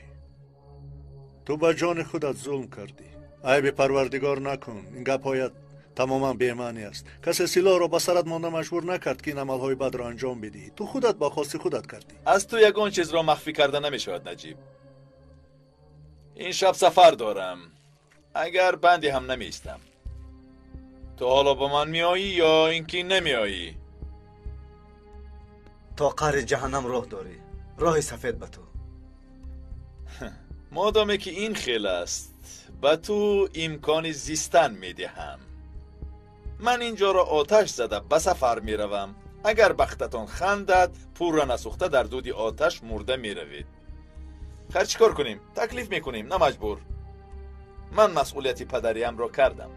تو به جان خودت ظلم کردی. عیب پروردگار نکن. این گپایت تماما بی‌معنی است. کسی سلاح را به سرت مانده مجبور نکرد که این عملهای بد را انجام بدی. تو خودت با خواست خودت کردی. از تو یگان چیز را مخفی کرده نمیشود نجیب. این شب سفر دارم. اگر بندی هم نمیستم. تو حالا با من میایی یا اینکه نمیایی؟ تا قعر جهنم راه داری. راه سفید به تو. مادامی که این خیل است به تو امکان زیستن میدهم. من اینجا را آتش زده به سفر میروم. اگر بختتان خندد پور را نسوخته در دود آتش مرده میروید. خیر چی کار کنیم؟ تکلیف میکنیم نه مجبور. من مسئولیتی پدریم را کردم.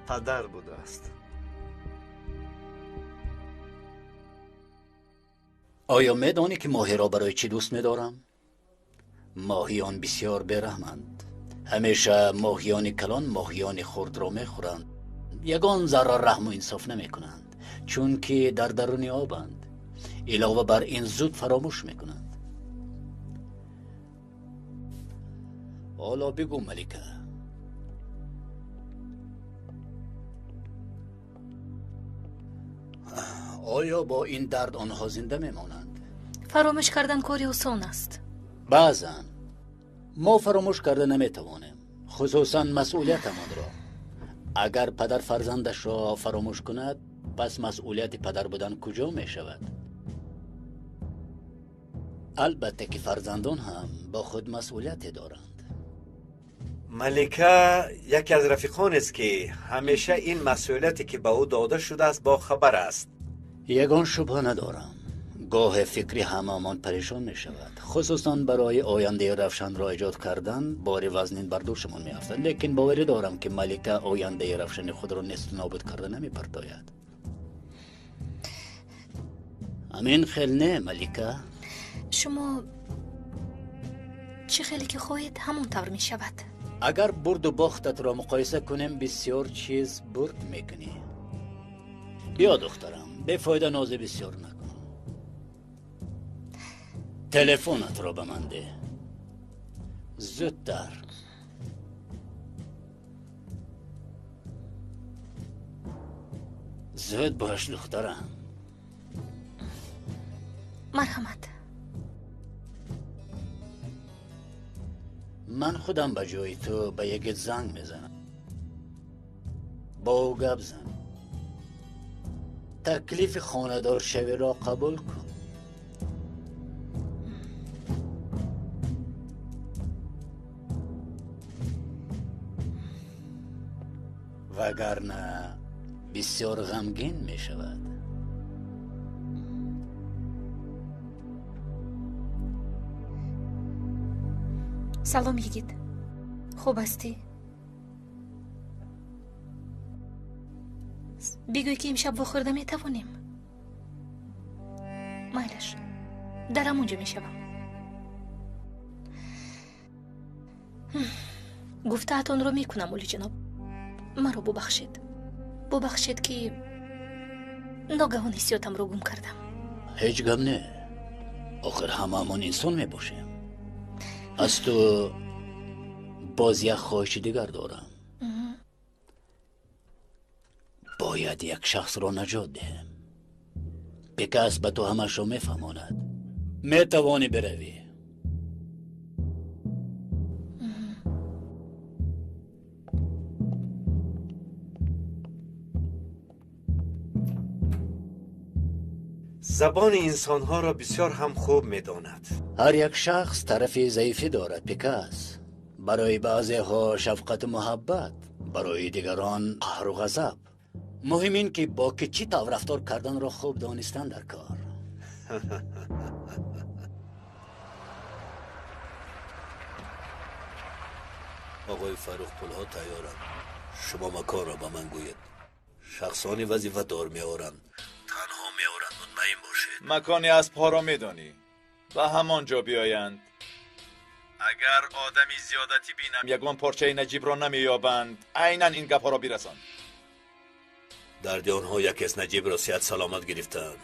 پدر بوده است. آیا میدانی که ماهی را برای چی دوست میدارم؟ ماهیان بسیار برحمند. همیشه ماهیان کلان ماهیان خرد را میخورند. یگان ذره رحم و انصاف نمیکنند، چون که در درون آبند. علاوه بر این زود فراموش میکنند. حالا بگو ملکه، آیا با این درد آنها زنده میمانند؟ فراموش کردن کاری آسان است. بعضا ما فراموش کرده نمیتوانیم، خصوصا مسئولیتمان را. اگر پدر فرزندش را فراموش کند پس مسئولیت پدر بودن کجا می شود؟ البته که فرزندان هم با خود مسئولیت دارند. ملکه یکی از رفیقان است که همیشه این مسئولیتی که به او داده شده است با خبر است. یگان شبه ندارم گاه فکری همامان پریشان می شود، خصوصا برای آینده روشن را ایجاد کردن بار وزنین بر دوشمان می افتد. لیکن باوری دارم که ملکه آینده روشن خود را نیست نابود کرده نمی پرتاید. همین خیل نه ملکه؟ شما چه خیلی که خواهید همون طور می شود. اگر برد و باختت را مقایسه کنیم بسیار چیز برد میکنی. بیا دخترم بفایده نازه بسیار نکن. تلفنت را به من ده زودتر. زود باش دخترم. مرحمت. من خودم به جای تو به یکت زنگ میزنم. با او گپ زن. تکلیف خاندار شوی را قبول کن. وگرنه بسیار غمگین می شود. سلام یگید، خوب هستی؟ بگوی که امشب بخورده می توانیم. مایلش در همونجا می شوم. گفته‌تان رو می کنم اولی جناب. مرا ببخشید که ناگهان حسیاتم رو گم کردم. هیچ غم نه، آخر هممون انسان می باشیم. از تو باز یک خواهش دیگر دارم. باید یک شخص را نجات دهم. پیکاس به تو همش را میفهماند. میتوانی بروی. زبان انسانها را بسیار هم خوب میداند. هر یک شخص طرفی ضعیفی دارد پیکاس. برای بعضی ها شفقت و محبت، برای دیگران قهر و غضب. مهم این که با که چی طور رفتار کردن را خوب دانستن در کار. آقای فروخ پلها تیارند. شما مکان را به من گوید. شخصانی وظیفه دار میآورند. تنها میآورند، مطمئن باشید. مکانی از پا را میدانی و همانجا بیایند. اگر آدمی زیادتی بینم یگان پارچه نجیب را نمییابند، عیناً این گپ‌ها را برسان. دردی آنها یکی از نجیب را صحت سلامت گرفتند.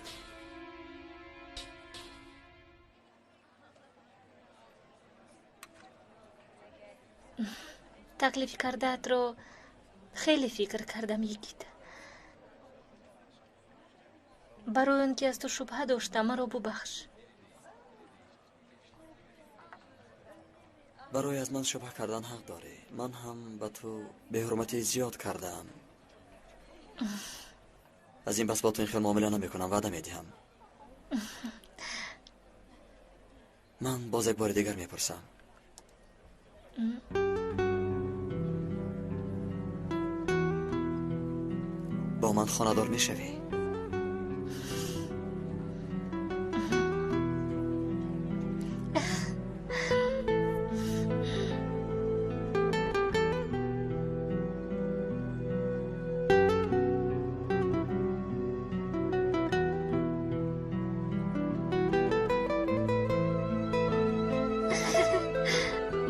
تکلیف کردت رو خیلی فکر کردم یگید. برای اینکه از تو شبهه داشتم مرا ببخش. برای از من شبه کردن حق داری. من هم به تو به حرمتی زیاد کردم. از این بس با تو این خیلی معامله نمی کنم، وعده می دهم. من باز یک بار دیگر می پرسم، با من خانه‌دار می شوی؟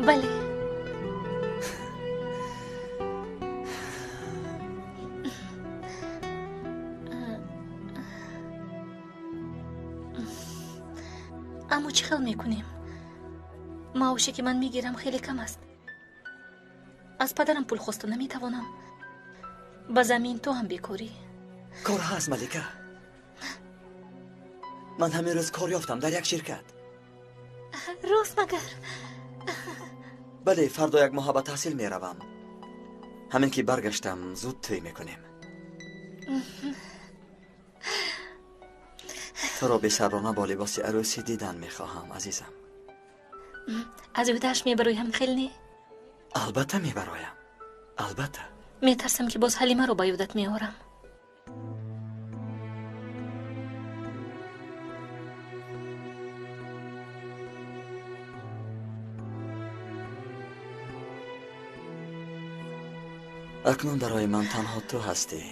بله. اما چی خیال میکنیم؟ معاشی که من میگیرم خیلی کم است. از پدرم پول خواست و نمیتوانم. با زمین تو هم بیکاری. کار هست ملکه. من همین روز کار یافتم در یک شرکت. راست مگر؟ بله، فردا یک ماه به تحصیل می روم. همین که برگشتم زود توی میکنیم. تو را به سرانه با لباس عروسی دیدن میخواهم عزیزم. از اودش میبرویم خیلی نه؟ البته میبرویم، البته. میترسم که باز حلیمه رو با یودت میارم. اکنون برای من تنها تو هستی.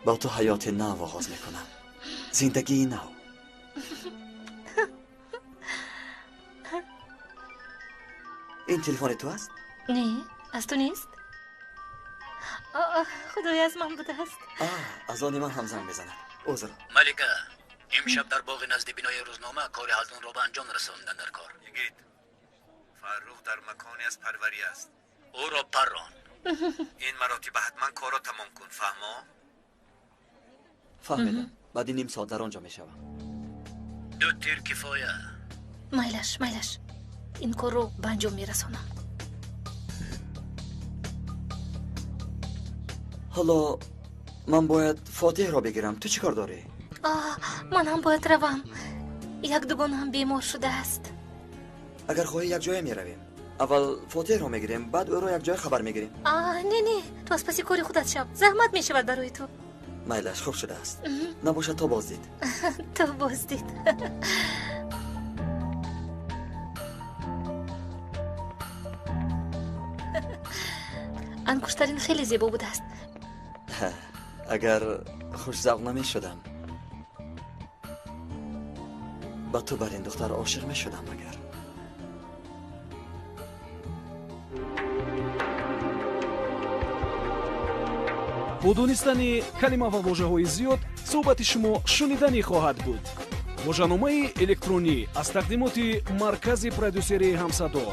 با تو حیات نو آغاز میکنم، زندگی نو. این تلفن تو است؟ نه، از تو نیست. خدای از من بوده است. از آن من هم زنگ بزند. عذر. ملکه، امشب در باغ نزد بینای روزنامه کار حلزون را به انجام رساندن در کار. یگید فرخ در مکانی از پروری است. او را پران. این مراتب حتما کار را تمام کن، فهمیدم. بعد نیم ساعت در آنجا میشوم. 2 تیر کفایه. مایلش این کار رو به انجام میرسانم. حالا من باید فاتح را بگیرم. تو چی کار داری؟ من هم باید روم. یک دوگان هم بیمار شده است. اگر خواهی یک جای می رویم. اول فاتح رو میگیریم بعد او رو یک جای خبر میگیریم. نه تو از پسی کاری خودت شب زحمت میشود برای تو. میلش خوب شده است. نباشد تا بازدید. تا بازدید. انگشترین خیلی زیبا بوده است. اگر خوش ذوق نمی شدم با تو بر این دختر عاشق می شدم. اگر бо донистани калима ва вожаҳои зиёд суҳбати шумо шуниданӣ хоҳад буд. вожаномаи электронӣ аз тақдимоти маркази продюсерии ҳамсадо.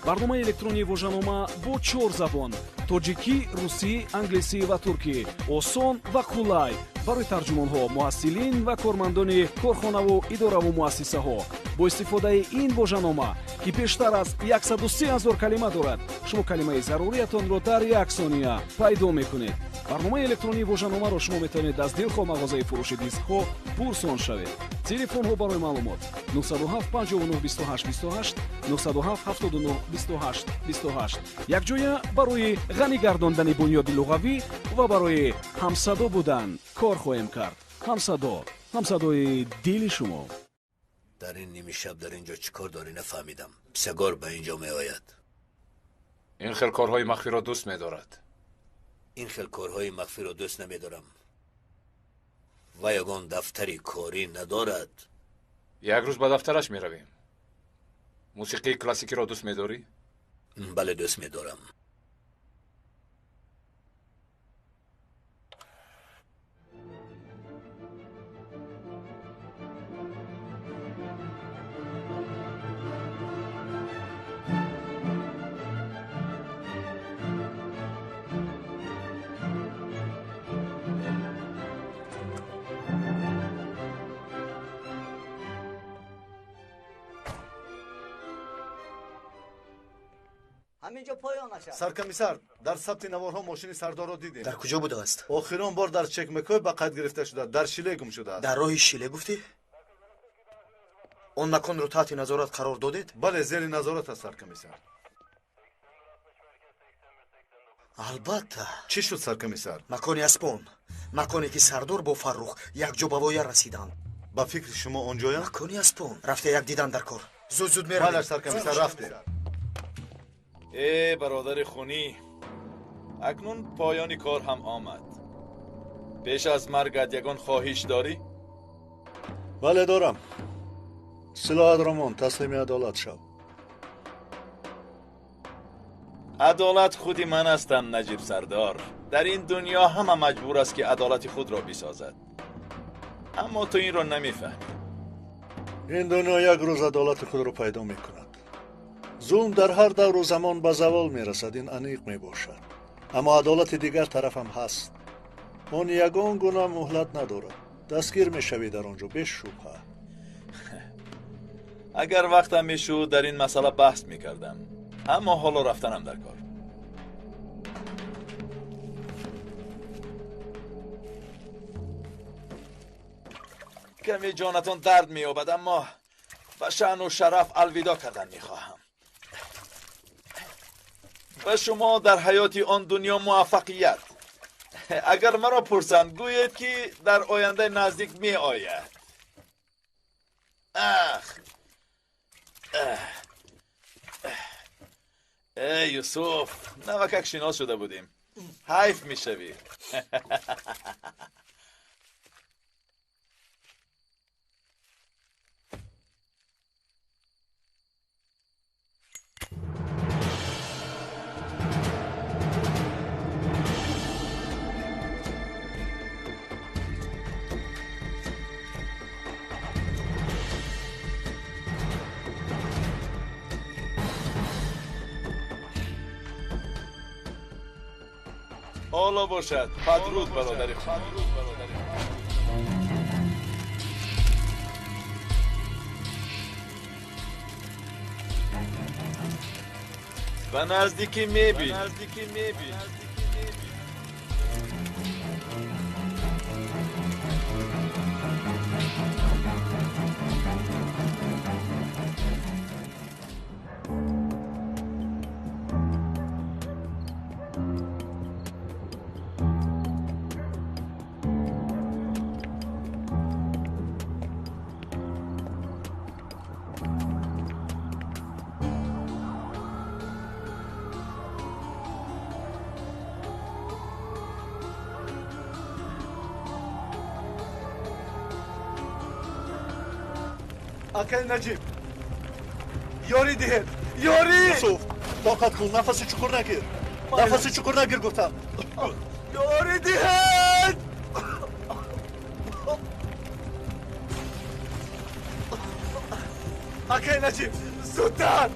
барномаи электронии вожанома бо 4 забон: тоҷикӣ, русӣ, англисӣ ва туркӣ. осон ва қулай барои тарҷумонҳо, муҳассилин ва кормандони корхонаву идораву муассисаҳо. бо истифодаи ин вожанома ки бештар аз 130 000 калима дорад, шумо калимаи заруриятонро дар 1 сония пайдо мекунед. барномаи электронии вожаномаро шумо метавонед аз дилхоҳ мағозаи фурӯши дискҳо пурсон шавед. телефонҳо барои маълумот 907 59 28 28 907 79 28 28. якҷоя барои ғанӣ гардондани бунёди луғавӣ ва барои ҳамсадо будан кор хоҳем кард. ҳамсадо, ҳамсадои дили шумо. дар ин ними шаб дар инҷо чӣ кор дорӣ нафаҳмидам. писагор ба инҷо меояд. ин хел корҳои махфиро дӯст медорад. ин хел корҳои махфиро дӯст намедорам. ва ягон дафтари корӣ надорад. як рӯз ба дафтараш меравем. мусиқии классикиро дӯст медорӣ? бале дӯст медорам. ҳаминҷо поён нашад. саркомиссар, дар сабти наворҳо мошини сардорро дидем. дар куҷо будааст? охирон бор дар чекмекой ба қайд гирифта шуда дар шиле гум шудааст. дар роҳи шиле гуфтӣ? он маконро таҳти назорат қарор додед? бале, зери назорат аст саркомиссар. албатта. чӣ шуд саркомиссар? макони аспон, маконе ки сардор бо фаррух якҷо ба воя расиданд. ба фикри шумо он ҷоя? макони аспон. рафте як дидан дар кор. зуд меравем. бале саркомиссар, рафте. برادر خونی، اکنون پایانی کار هم آمد. پیش از مرگت یگان خواهش داری؟ بله دارم. سلاحت رمان تسلیم عدالت شو. عدالت خودی من هستم نجیب سردار. در این دنیا همه مجبور است که عدالت خود را بسازد. اما تو این را نمیفهمی. این دنیا یک روز عدالت خود را پیدا میکند. ظلم در هر دور و زمان به زوال میرسد، این انیق میباشد. اما عدالت دیگر طرف هم هست. اون یگان گناه مهلت ندارد. دستگیر میشوی در آنجا به شبهه. اگر وقتم میشد در این مسئله بحث میکردم، اما حالا رفتنم در کار. کمی جانتان درد مییابد، اما به شأن و شرف الوداع کردن میخواهم. و شما در حیات آن دنیا موفقیت. اگر مرا پرسند گوید که در آینده نزدیک می آید. ای یوسف، نوکک شناس شده بودیم. حیف می شوی. حالا باشد. پدرود برادر خود. و نزدیکی میبین. акай наҷиб ёрӣ диҳед ёрӣ Юсуф тоқат кун нафаси чуқур нагир нафаси чуқур нагир гуфтам ёрӣ диҳед акай наҷиб зудтар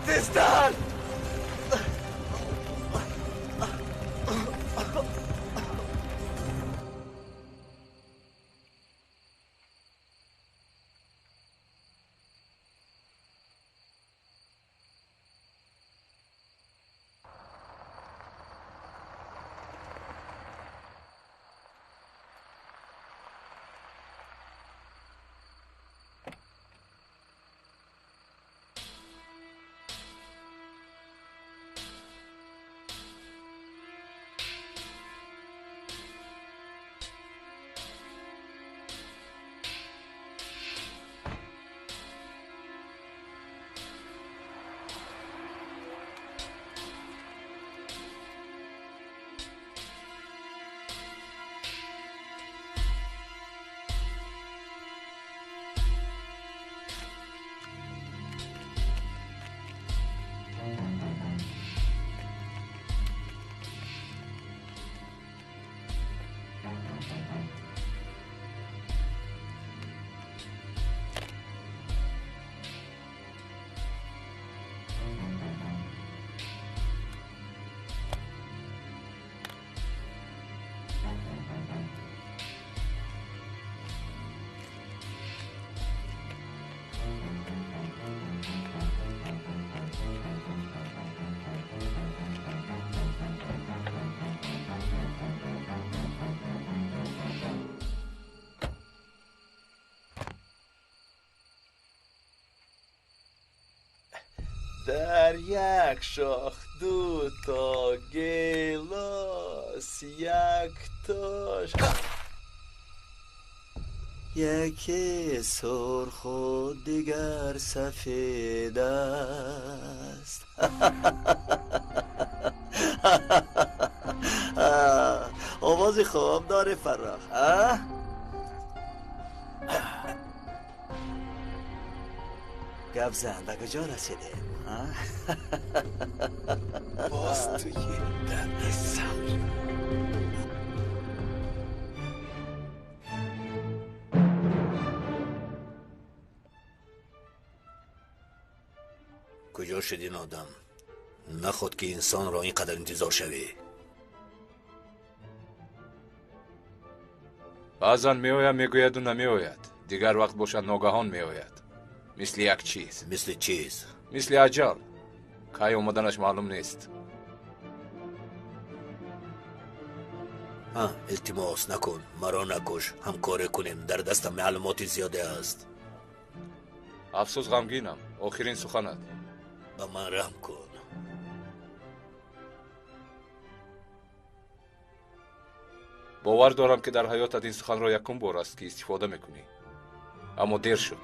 тезтар در یک شاخ دو تا گیلاس یک تاش یکی سرخ و دیگر سفید است آواز خواب داره فراخ گپ زن به کجا رسیده باز توی درد سر کجا شد این آدم نخود که انسان را اینقدر انتظار شوی баъзан меояд мегӯяду намеояд дигар вақт бошад ногаҳон меояд мисли як чиз мисли чиз мисли аҷал кай омаданаш маълум нест илтимос накун маро накуш ҳамкоре кунем дар дастам маълумоти зиёде аст афсӯс ғамгинам охирин суханат ба ман раҳм кун бовар дорам ки дар ҳаётат ин суханро якум бор аст ки истифода мекунӣ аммо дер шуд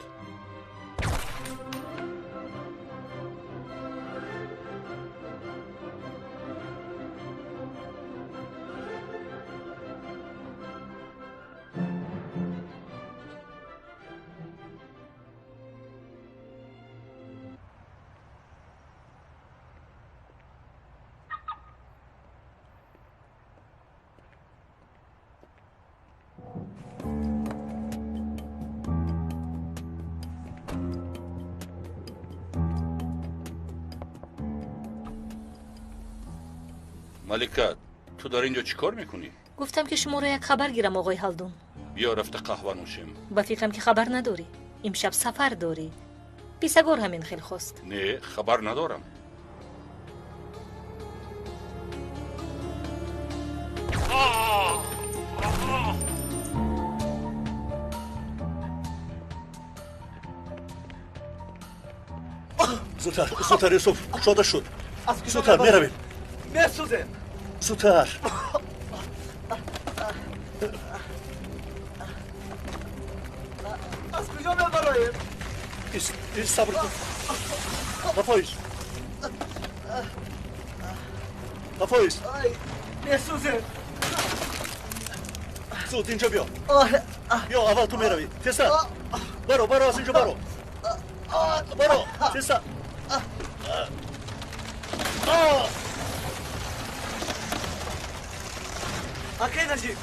малика ту дар инҷо чӣ кор мекунӣ гуфтам ки шуморо як хабар гирам оғои ҳалдун биё рафта қаҳва нӯшем ба фикрам ки хабар надорӣ имшаб сафар дорӣ писагор ҳамин хел хост не хабар надорам зудтар юсуф шода шуд зудтар меравем месӯзем зудтар аз куҷо мебароем сабр кун рафоис месӯзем зуд инҷо биё بیا اول تو میروی تستا برو از اینجا برو تستا اکی نجیب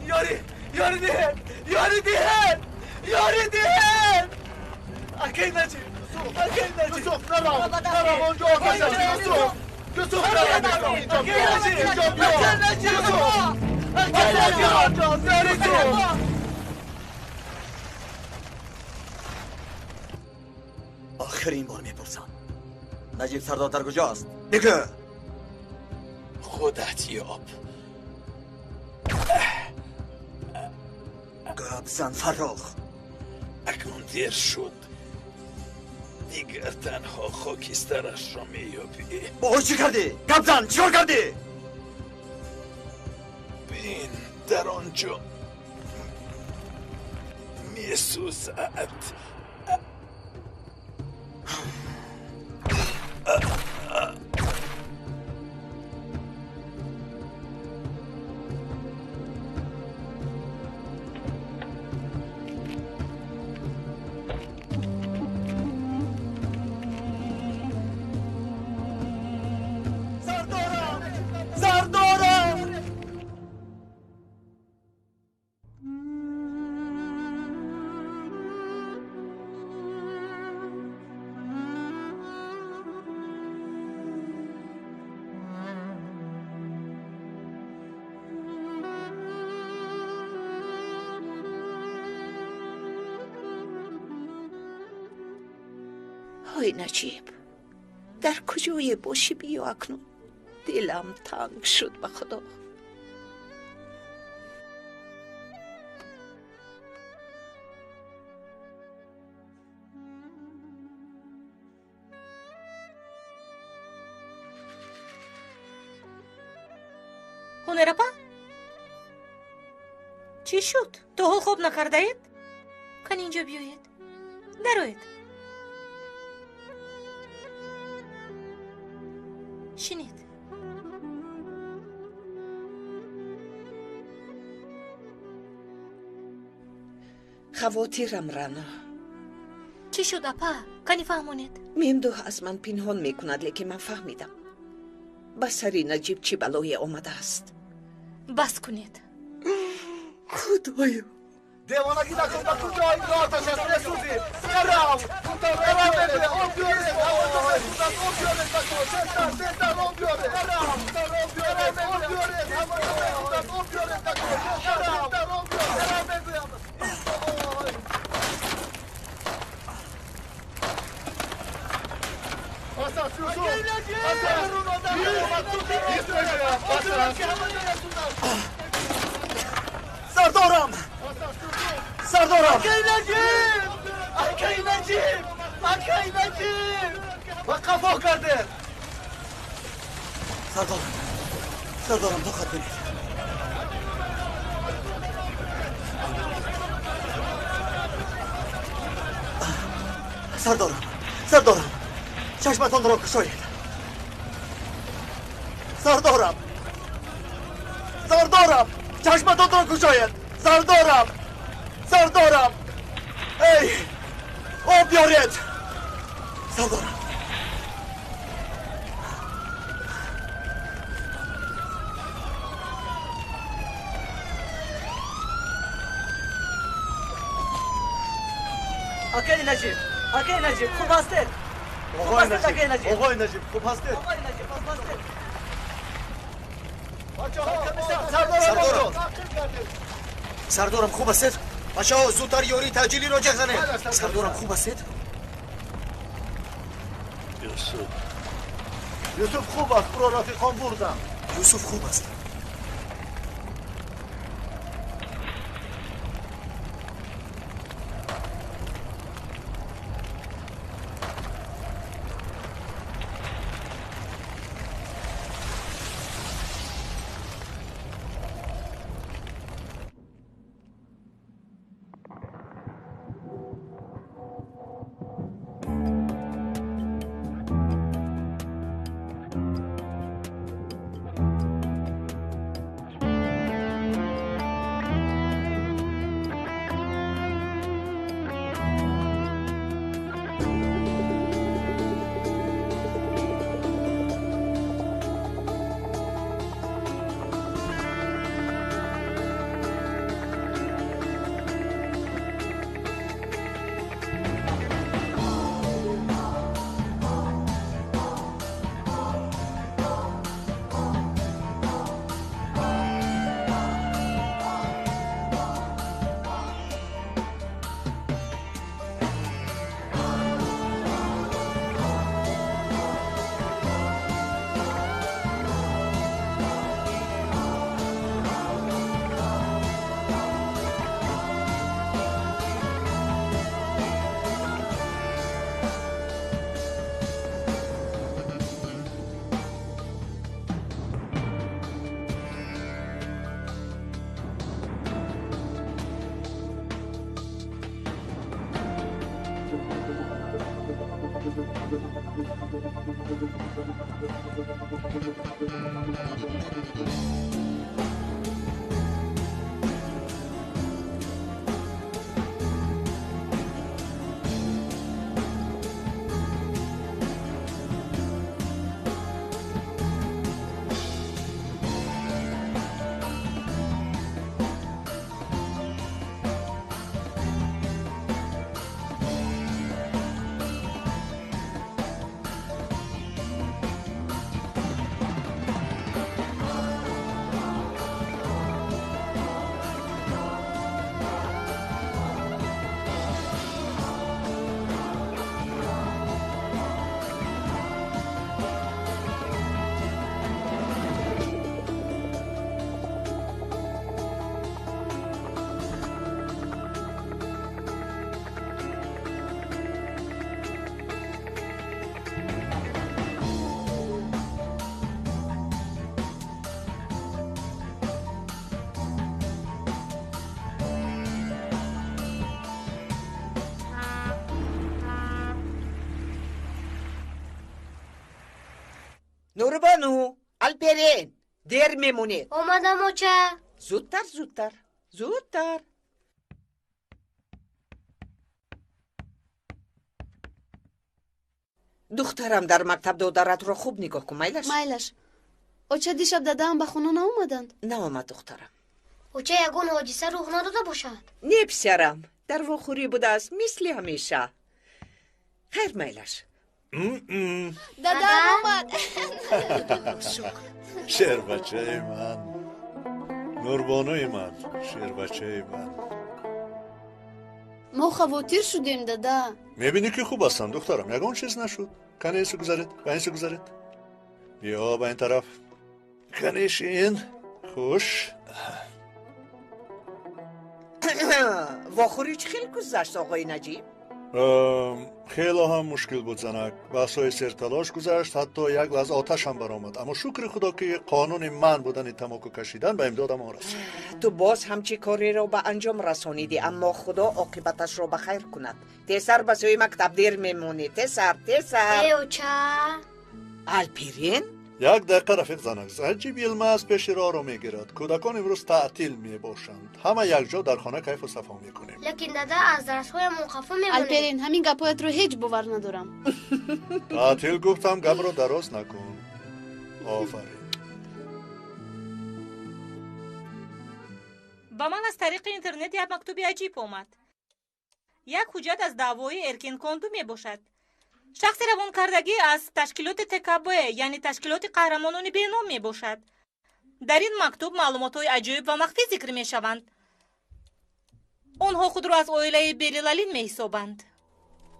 یاری دیهن اکی نجیب یوسف نرم اونجا یوسف آخرین بار میپرسم نجیب سردار در کجاست؟ بگو. خودت یاب. گپ زن فرخ. اکنون دیر شد. دیگر تنها خاکسترش را میابی. با چی کردی؟ گپ زن چیکار کردی؟ بین در آنجا میسوزد. های نجیب در کجای باشی بیا اکنون دلم تنگ شد به خدا. هنرپا چی شد؟ تو حال خوب نکرده اید؟ کن اینجا بیایید دروید. شنید خواتیرم رانا. چی شد اپا؟ کنی فهمونید؟ میندوه از من پنهان میکند لیکن من فهمیدم به سری نجیب چی بلایی آمده است. بس کنید. خدایا دیوانگی نکن با تو جایی که آتش است نسوزی. برام بده آن بیاره آن بیاره سستر آن بیاره برام سردارم اکی نجیب و قفا کرده. سردارم دقت کنید. سردارم چشمتان را گشایید. سردارم چشمتان را گشایید. سردارم ای آب بیارید. سردارم اکی نجیب خوب هستید؟ آقای نجیب خوب هستید؟ سردارم خوب هستید؟ بچه‌ها زودتر یاری تاجیلی رو جه زنید. سردارم خوب هستید؟ یوسف خوب است. برو رفیقان بردم. یوسف خوب است. نوربانو الپرین دیر میمونید. اومدم اوچه. زودتر زودتر زودتر. دخترم در مکتب دخترت رو خوب نگاه کن. میلش اوچه دیشب دادم به خونه ناومدند؟ ناومد دخترم. اوچه یگون حادثه روح نداده باشد؟ نه پسرم، در واخوری بوده است مثل همیشه. خیر میلش. دادم اومد. شیر بچه من، نوربانوی من، شیر بچه من. ما خواتیر شدیم دادا. میبینی که خوب هستم دخترم، یگان چیز نشد. کنیش گذارید، کنیش گذارید. بیا با این طرف. کنیش این. خوش. واخوری چه خیلی گذشت آقای نجیب؟ خیلی هم مشکل بود زنک. بحثای سرتلاش گذشت، حتی یک لحظه آتش هم برآمد. اما شکر خدا که قانون من بودن تماکو کشیدن به امداد ما رسید. تو باز همچی کاری رو به انجام رسانیدی، اما خدا عاقبتش رو بخیر کند. تسر به سوی مکتب دیر میمونی. تسر اوچه الپرین؟ یک دقیقه رفیق زنک، عجیب علماز پیش راه رو میگیرد. کودکان امروز تعطیل میباشند، همه یک جا در خانه کیف و صفا میکنیم. لیکن دادا از درس‌های منخفض میمونه. الپرین همین گپایت رو هیچ باور ندارم. تعطیل گفتم، گپ رو درست نکن. آفرین. با من از طریق اینترنت یک مکتوبی عجیب اومد. یک حجت از دعوای ارکین کاندو می باشد. شخص روان کردگی از تشکیلات تکبه یعنی تشکیلات قهرمانان بینام می باشد. در این مکتوب معلومات های عجیب و مخفی ذکر می شوند. آنها خود را از عائله بیلیلالین می حسابند.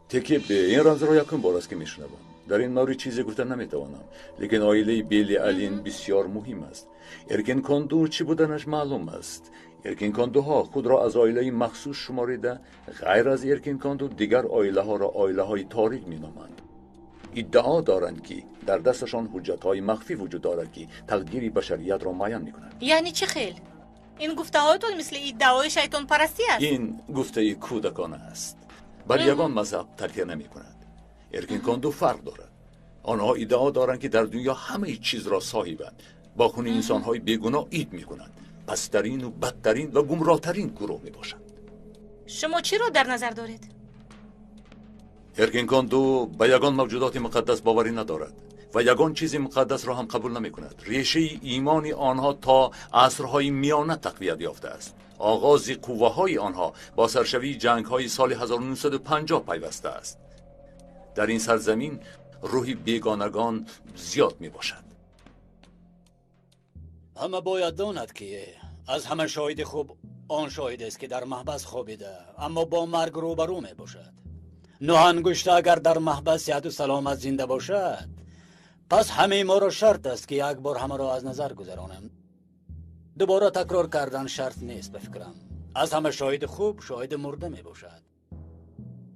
تکیه به این رمز را یکم بار است که می شنوم. در این مورد چیزی گفتن نمی توانم، لیکن عائله بیلیلالین بسیار مهم است. ارکین کاندو چی بودنش معلوم است. ارکین کاندوها خود را از عائله مخصوص شماریده، غیر از ارکین کاندو دیگر عائله ها را عائله های تاریک می نامند. ادعا دارند که در دستشان حجت های مخفی وجود دارد که تقدیر بشریت را معین می کنند. یعنی چه خیل؟ این گفته هایتون مثل ادعای شیطان پرستی است. این گفته کودکانه است. بل یگان مذهب تغییر نمی کند. ارکین کاندو فرق دارد. آنها ادعا دارند که در دنیا همه چیز را صاحبند. با خون انسان های بیگناه اید می کنند. پسترین و بدترین و گمراهترین گروه می باشند. شما چی را در نظر دارید؟ ارکین کاندو به یگان موجودات مقدس باوری ندارد و یگان چیز مقدس را هم قبول نمی کند. ریشه ایمان آنها تا عصرهای میانه تقویت یافته است. آغاز قوه های آنها با سرشوی جنگ های سال 1950 پیوسته است. در این سرزمین روحی بیگانگان زیاد می باشد. همه باید داند که از همه شاهد خوب آن شاهد است که در محبس خوابیده اما با مرگ روبرو می باشد. نوهنگشته اگر در محبس صحت و سلامت زنده باشد، پس همه ما را شرط است که یک بار همه را از نظر گذرانم. دوباره تکرار کردن شرط نیست به فکرم. از همه شاهد خوب شاهد مرده می باشد.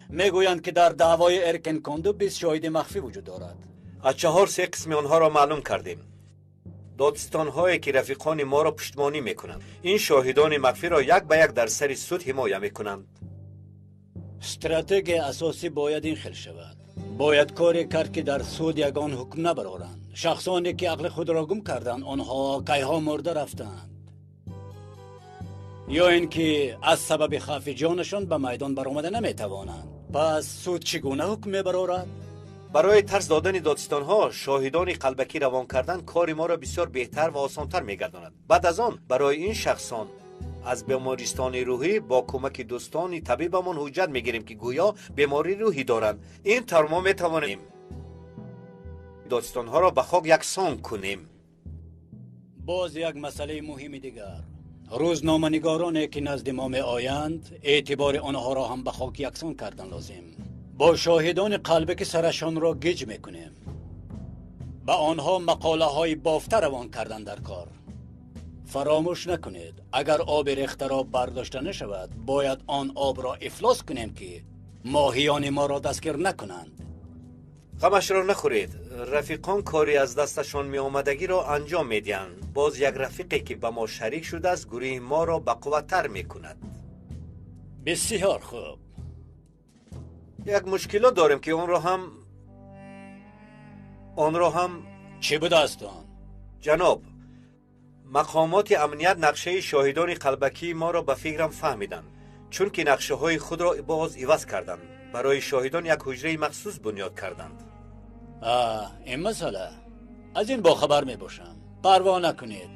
میگویند که در دعوای ارکین کاندو 20 شاهد مخفی وجود دارد. از 4 قسم آنها را معلوم کردیم. دادستان هایی که رفیقان ما را پشتیبانی میکنند. این شاهدان مخفی را یک به یک در سر سود حمایت میکنند. استراتژی اساسی باید این خیل شود. باید کاری کرد که در سود یگان حکم نبرارند. شخصانی که عقل خود را گم کردند آنها کیها مرده رفتند، یا اینکه از سبب خوف جانشان به میدان برآمده نمیتوانند. پس سود چگونه حکم میبرارد؟ برای ترس دادن دادستان ها شاهدان قلبکی روان کردن کار ما را بسیار بهتر و آسانتر میگرداند. بعد از آن برای این شخصان از بیمارستان روحی با کمک دوستان طبیبمان حجت میگیریم که گویا بیماری روحی دارند. این طور ما میتوانیم دادستان ها را به خاک یکسان کنیم. باز یک مسئله مهم دیگر، روزنامه‌نگارانی که نزد ما می آیند اعتبار آنها را هم به خاک یکسان کردن لازم. با شاهدان قلبی که سرشان را گیج میکنیم، با آنها مقاله های بافته روان کردن در کار. فراموش نکنید اگر آب ریخته را برداشته نشود باید آن آب را افلاس کنیم که ماهیان ما را دستگیر نکنند. غمش را نخورید، رفیقان کاری از دستشان می آمدگی را انجام می دهند. باز یک رفیقی که به ما شریک شده است گروه ما را به قوت‌تر می کند. بسیار خوب. یک مشکلات داریم که آن را هم چه بود است آن؟ جناب، مقامات امنیت نقشه شاهدان قلبکی ما را به فکرم فهمیدند، چون که نقشه های خود را باز عوض کردند. برای شاهدان یک حجره مخصوص بنیاد کردند. این مسئله از این با خبر می باشم. پروا نکنید،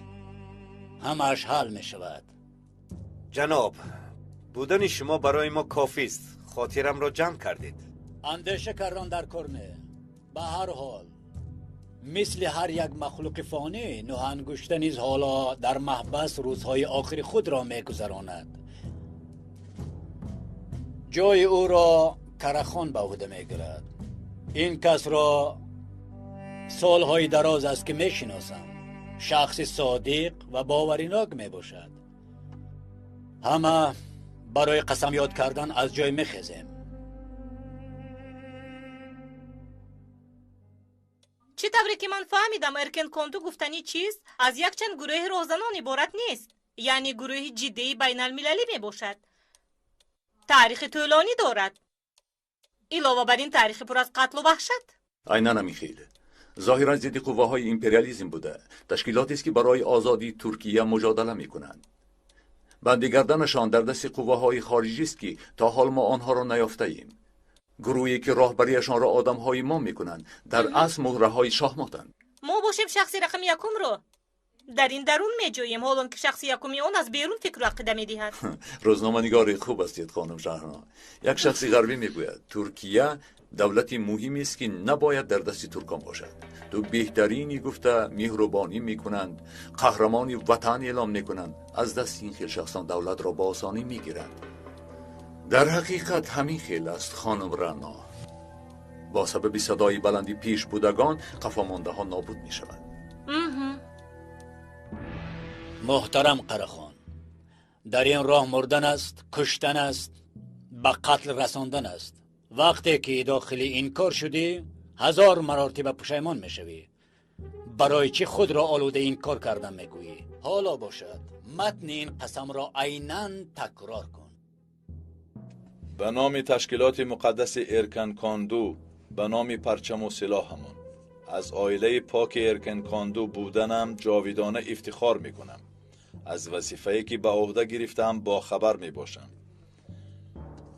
همش حل می شود. جناب، بودن شما برای ما کافی است. خاطرم را جمع کردید. اندیشه کردن در کار نه. به هر حال مثل هر یک مخلوق فانی، نوحنگشته نیز حالا در محبس روزهای آخر خود را می گذراند. جای او را کرخان به عهده می گیرد. این کس را سالهای دراز است که می شناسم. شخص صادق و باوریناک می باشد. همه برای قسم یاد کردن از جای می خیزیم. چی طوری که من فهمیدم ارکن کندو گفتنی چیست از یک چند گروه روزنان عبارت نیست، یعنی گروه جدی بین المللی می باشد. تاریخ طولانی دارد، علاوه بر این تاریخ پر از قتل و وحشت. عیناً میخیل. ظاهرا ضد قواهای امپریالیسم بوده. تشکیلاتی است که برای آزادی ترکیه مجادله میکنند. بندی گردنشان در دست قواهای خارجی است که تا حال ما آنها را نیافته ایم. گروهی که راهبریشان را آدمهای ما میکنند، در اصل مهره‌های شاهماتند. ما باشیم شخصی رقم یکم رو در این درون میجوییم، حالان که شخص یکمی اون از بیرون فکر و عقیده میدهد. روزنامه‌نگار خوب هستید خانم شهرنا. یک شخصی غربی میگوید ترکیه دولتی مهمی است که نباید در دست ترکان باشد. تو بهترینی گفته مهربانی میکنند، قهرمانی وطن اعلام میکنند، از دست این خیل شخصان دولت را با آسانی میگیرند. در حقیقت همین خیل است خانم رنا. با سبب صدای بلندی پیش بودگان قفامانده ها نابود میشود. محترم قرخان، در این راه مردن است، کشتن است، به قتل رساندن است. وقتی که داخل این کار شدی 1000 مرتبه پشیمان میشوی. برای چی خود را آلوده این کار کردن میگویی؟ حالا باشد متن این قسم را عیناً تکرار کن. به نام تشکیلات مقدس ارکن کاندو، به نام پرچم و سلاحمان، از عائله پاک ارکن کاندو بودنم جاویدانه افتخار میکنم. از وظیفه‌ای که به عهده گرفتم با خبر میباشم.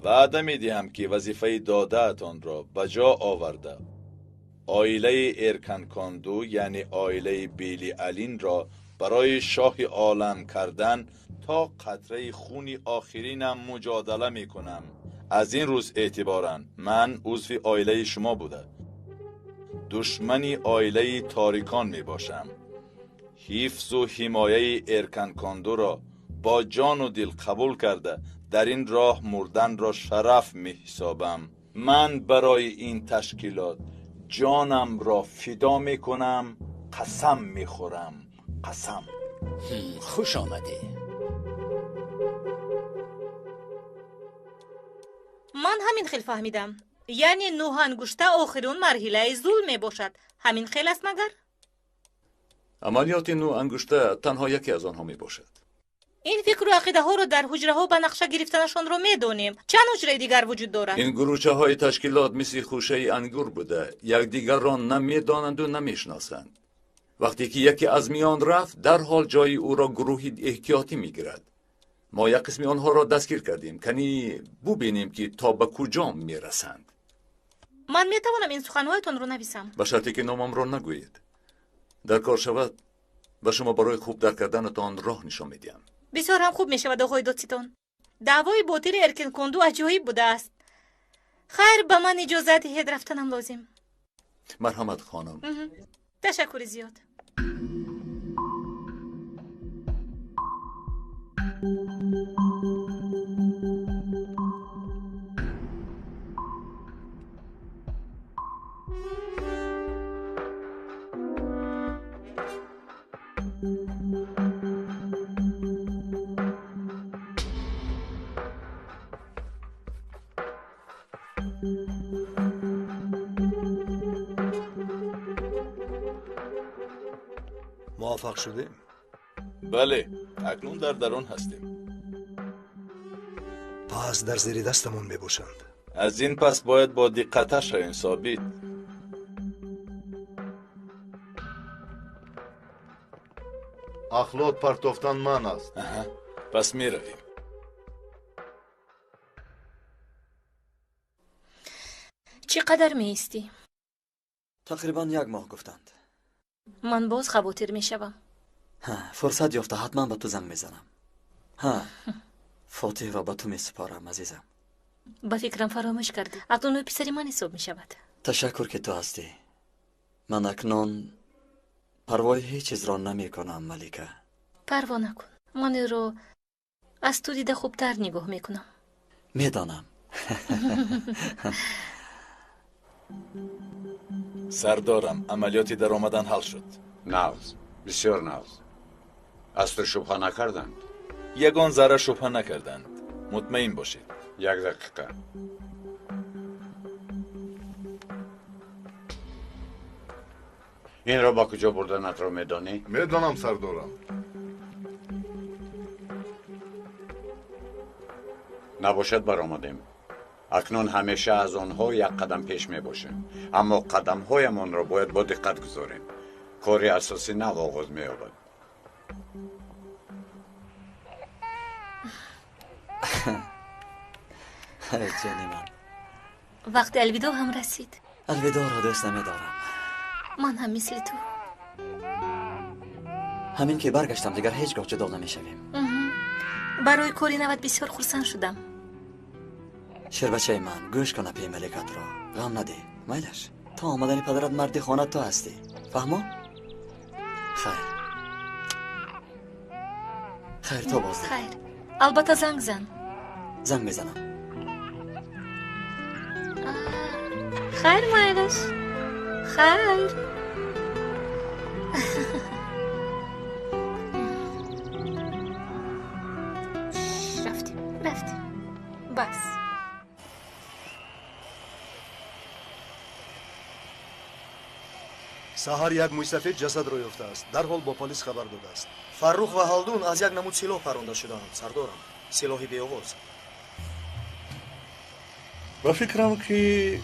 وعده میدهم که وظیفه داده‌تان را به جا آورده عائله ارکن کاندو یعنی عائله بیلی علین را برای شاه عالم کردن تا قطره خون آخرینم مجادله میکنم. از این روز اعتباراً من عضو عائله شما بوده دشمنی عائله تاریکان می باشم. حفظ و حمایه ارکن کاندو را با جان و دل قبول کرده در این راه مردن را شرف می حسابم. من برای این تشکیلات جانم را فدا می کنم، قسم می خورم، قسم. خوش آمدی. من همین خیل فهمیدم، یعنی نوح انگشته آخرون مرحله ظلم باشد. همین خیل است مگر؟ عملیات نوح انگشته تنها یکی از آنها می باشد. این فکر و عقیده ها رو در حجره ها به نقشه گرفتنشان رو میدونیم. چند حجره دیگر وجود دارد؟ این گروچه های تشکیلات مثل خوشه انگور بوده، یکدیگر را نمیدانند و نمیشناسند. وقتی که یکی از میان رفت، در حال جای او را گروهی احتیاطی میگیرد. ما یک قسمی آنها را دستگیر کردیم، کنی ببینیم که تا به کجا میرسند. من میتوانم این سخنهایتان رو نویسم؟ به شرطی که نامم را نگویید. در کار شود و شما برای خوب در کردنتان راه نشان میدیم. بسیار هم خوب میشود آقای دادستان. دعوای باطل ارکن کندو عجایب بوده است. خیر، به من اجازه دهید رفتنم لازم. مرحمت خانم. تشکر زیاد. موافق شدیم؟ بله، اکنون در درون هستیم. پس در زیر دستمون ببوشند. از این پس باید با دقت شویم ثابت. اخلاط پرتافتن من است. پس می رویم. چقدر می ایستی؟ تقریبا 1 ماه گفتند. من باز خواطر می شوم. فرصت یافته حتما به تو زنگ میزنم. فاتح را به تو می سپارم عزیزم. با فکرم فراموش کردی. اکنون پسری من حساب می شود. تشکر که تو هستی. من اکنون پروای هیچ چیز را نمی کنم ملیکه. پروا نکن. من رو از تو دیده خوبتر نگاه می کنم. میدانم. سردارم، عملیاتی در آمدن حل شد. ناز، بسیار ناز. از تو شبه نکردند؟ یگان ذره شبه نکردند. مطمئن باشید. 1 دقیقه. این را با کجا بردنت را میدانی؟ میدانم سردارم. نباشد برآمدیم. اکنون همیشه از آنها 1 قدم پیش می باشیم، اما قدم هایمان را باید با دقت گذاریم. کاری اساسی نو آغاز می یابد. جانی من، وقت الوداع هم رسید. الوداع را دوست نمیدارم. من هم مثل تو. همین که برگشتم دیگر هیچگاه جدا نمیشویم. برای کاری نوت بسیار خرسند شدم. شیر بچه من، گوش کن پی ملکت را. غم نده. میلش تا آمدن پدرت مردی خانه تو هستی. فهمو؟ خیر تو باز. خیر. البته زنگ زن. زنگ میزنم. خیر میلش. خیر. رفتیم. بس. سحر 1 موسفید جسد رو یافته است. در حال با پلیس خبر داده است. فروخ و هالدون از 1 نمود سلاح پرونده شدند سردارم. سلاحی بی‌آواز. و فکرم که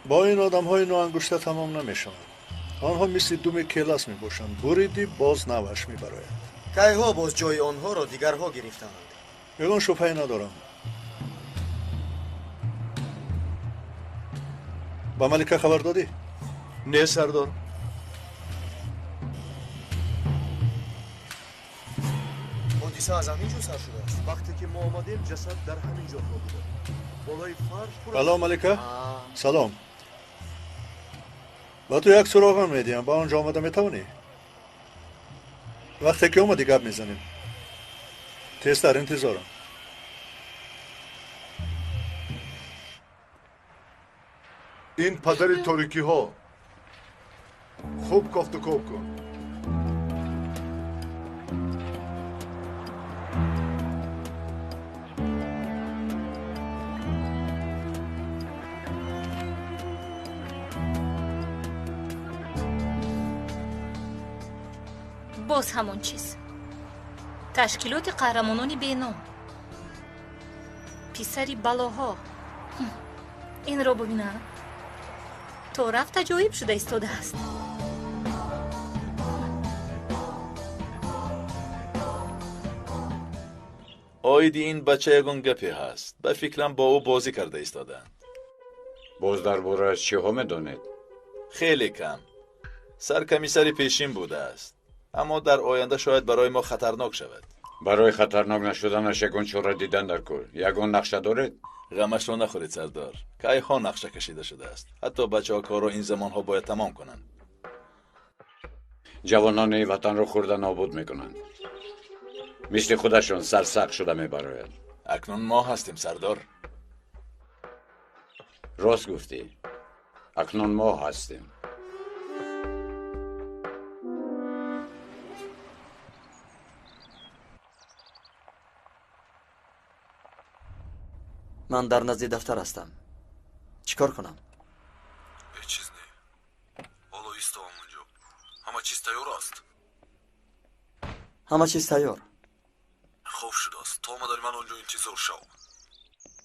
با این آدم های نوانگشته تمام نمیشوند. آنها مثل دوم کلاس می باشند. بریدی باز نوش می براید. که ها باز جای آنها را دیگرها گرفتند. یگان شبهه‌ای ندارم. با ملکه خبر دادی؟ نه سردار. حادثه از همین جو سر شده است. وقتی که ما آمدیم جسد در همین جا بوده. بالای فرش. سلام ملکه. سلام. با تو 1 سراغ میدیم. با آنجا آمده میتونی؟ وقتی که اومدی گپ میزنیم. تیز در انتظارم. این پدر تاریکی ها خوب کافت و کوب کن. باز همون چیز. تشکیلات قهرمانان بینام، پسری بلاها. این را ببینم، تا رفت عجایب شده ایستاده است. آیدی این بچه یگان گپی هست. به فکرم با او بازی کرده ایستادند. باز در باره چی ها میدانید؟ خیلی کم. سرکمیسری پیشین بوده است، اما در آینده شاید برای ما خطرناک شود. برای خطرناک نشدنش یگان چاره دیدن در کار. یگان نقشه دارید؟ غمش را نخورید سردار. کی ها نقشه کشیده شده است. حتی بچه ها کار را این زمان ها باید تمام کنند. جوانان وطن را خورده نابود میکنند. مثل خودشون سرسخت شده میبراید. اکنون ما هستیم سردار. راست گفتی. اکنون ما هستیم. من در نزد دفتر هستم. چیکار کنم؟ هیچ چیز نه. حالا ایستام اونجا. همه چیز تیار است. همه چیز تیار. خوب شده است. تا آمداری من اونجا انتظار شو.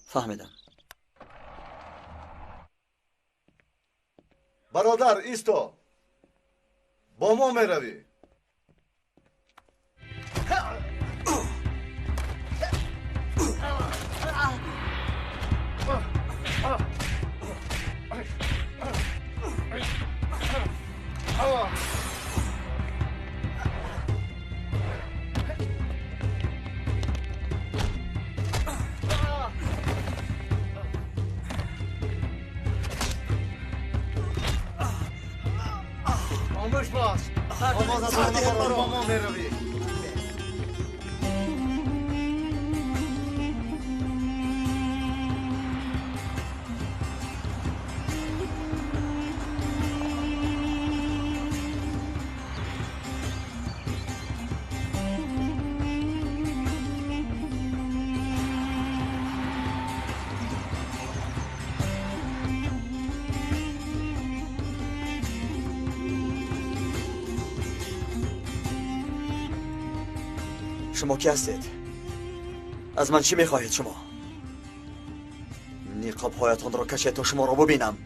فهمیدم. برادر ایستا. با ما میروی. خاموش باش. آواز از آن برای با ما میروی. شما کی هستید؟ از من چی میخواهید شما؟ نقاب هایتان را کشید تا شما را ببینم.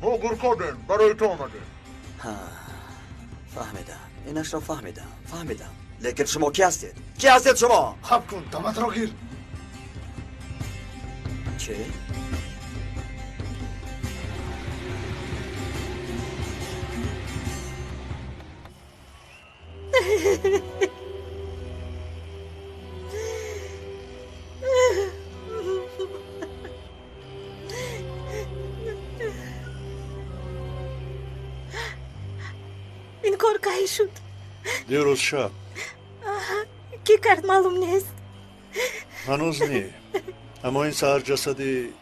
ما گرکادن برای تو آمده. فهمیدم. اینش را فهمیدم. لیکن شما کی هستید؟ کی هستید شما؟ خب کن دمت را گیر. چی؟ این کار که شد؟ دیروز شب. کی کرد معلوم نیست. هنوز نی. اما این سهر جسدی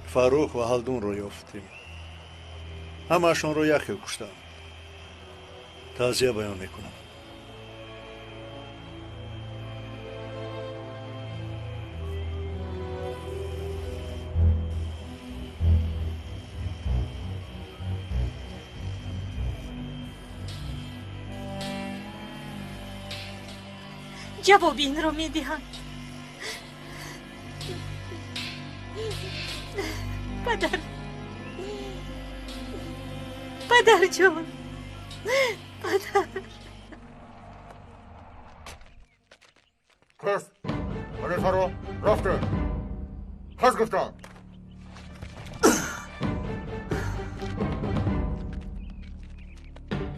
فاروق و هلدون رو یافتیم. همه‌شون رو یکی کشتن. تعزیه بیان میکنم. جواب این را میدهند. پدر جان، پدر. کس خلیفه رو رفته. کس گفتم.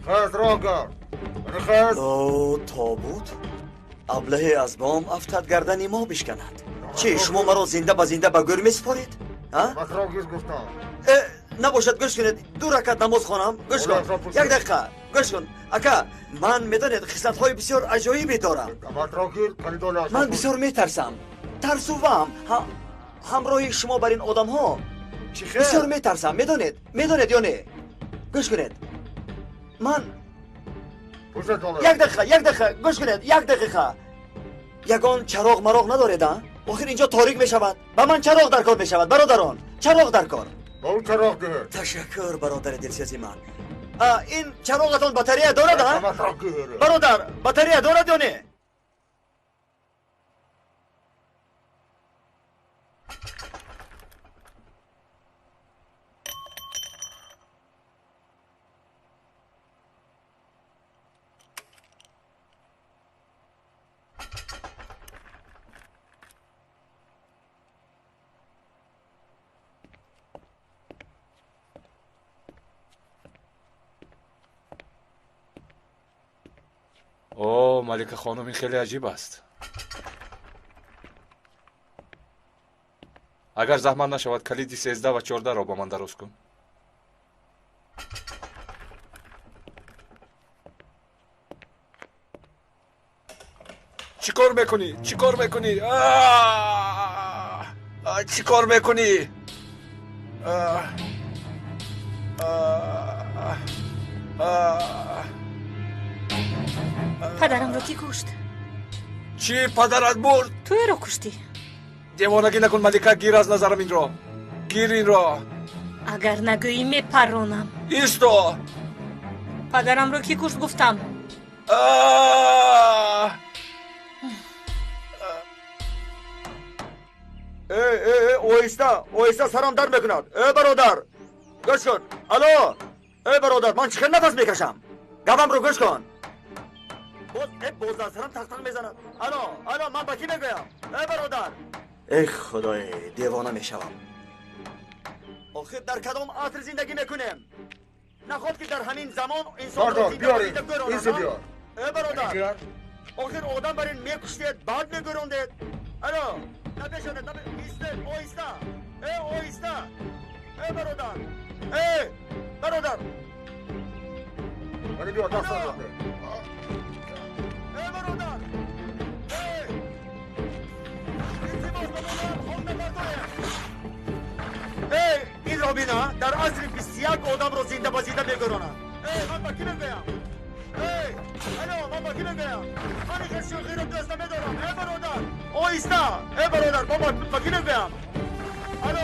خیز را گرد. خیز. او تابوت ابله از بام افتاد گردن ما بشکند. چی شما مرا زنده به گور میسپارید؟ مطراگیز گفتم. نباشد گوش کنید. دو رکعت نماز خوانم. گوش کن. یک دقیقه گوش کن. اکا من میدانید خصلت های بسیار عجایبی دارم. من بسیار میترسم. ترسوام. همراه شما بر این آدم ها بسیار میترسم. میدانید یا نه؟ گوش کنید. من یک دقیقه گوش کنید. یک دقیقه. یگان چراغ مراغ ندارید ها؟ آخر اینجا تاریک می شود. با من چراغ در کار می شود برادران. چراغ در کار. اون چراغ ده. تشکر برادر دلسوزی من. این چراغتون باتری دارد ها؟ برادر باتری دارد یا نه؟ اوه ملکه خانم، این خیلی عجیب است. اگر زحمت نشود کلیدی 13 و 14 را با من درست کن. چیکار میکنی؟ چیکار میکنی؟ چیکار میکنی؟ پدرم رو کی کشت؟ چی پدرت برد؟ توی رو کشتی. دیوانگی نکن ملکه، گیر از نظرم این را. گیر این را. اگر نگویی میپرونم. ایستا. پدرم رو کی کشت گفتم؟ اویستا سرم درد میکند. ای برادر گوش کن. الو ای برادر، من چخیر نفس میکشم. گوام رو گوش کن. باز در سرم تق تق میزند. الو من با کی میگویم؟ ای برادر. ای خدای، دیوانه میشوم. آخه در کدام عصر زندگی میکنیم؟ نخواد که در همین زمان انسان رو زنده بیار. ای برادر، آخر آدم برین میکشتید بعد میگروندید. الو نبیشونید، ایستید. اویستا. ای اویستا. ای برادر. ای برادر. ولی بیار دست آورده. ای برادر. ای ای این را بینا در عصر 21 آدم رو زنده با زنده میگرونه. ای من با کی میگویم؟ ای الو من با کی میگویم؟ من این شوخی رو دوست نمیدارم. ای برادر اویستا. ای برادر من با کی میگویم؟ الو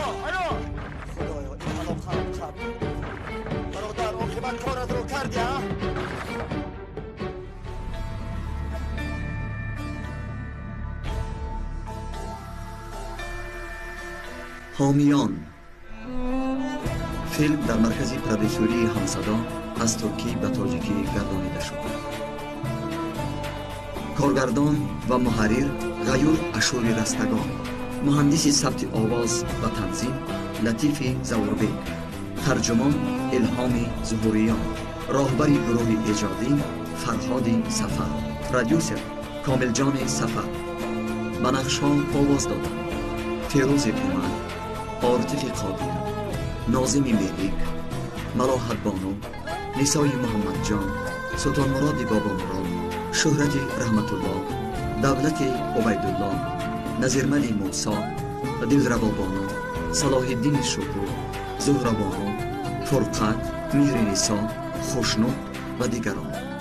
خدایا این الان خراب کرد. برادر عاقبت کارت رو کردی ها؟ حامیان فیلم در مرکز پرودوسری همصدا از ترکی به تاجیکی گردانیده شد. کارگردان و محرر غیور اشوری رستگان، مهندس ثبت آواز و تنظیم لطیف زوربیک، ترجمان الهام ظهوریان، راهبر گروه ایجادی فرهاد سفر، پرودوسر کامل جان سفر. بنفشا آواز دادن فیروز کومن، عاطف قادر، ناظم ملیک، ملاحت بانو، نسای محمد جان، سلطان مراد بابا مراد، شهرت رحمت الله، دولت عبیدالله، نظیرمل موسی و دلربا بانو، صلاح الدین شکور، زهرا بانو، فرقت، میر نسا، خوشنود و دیگران.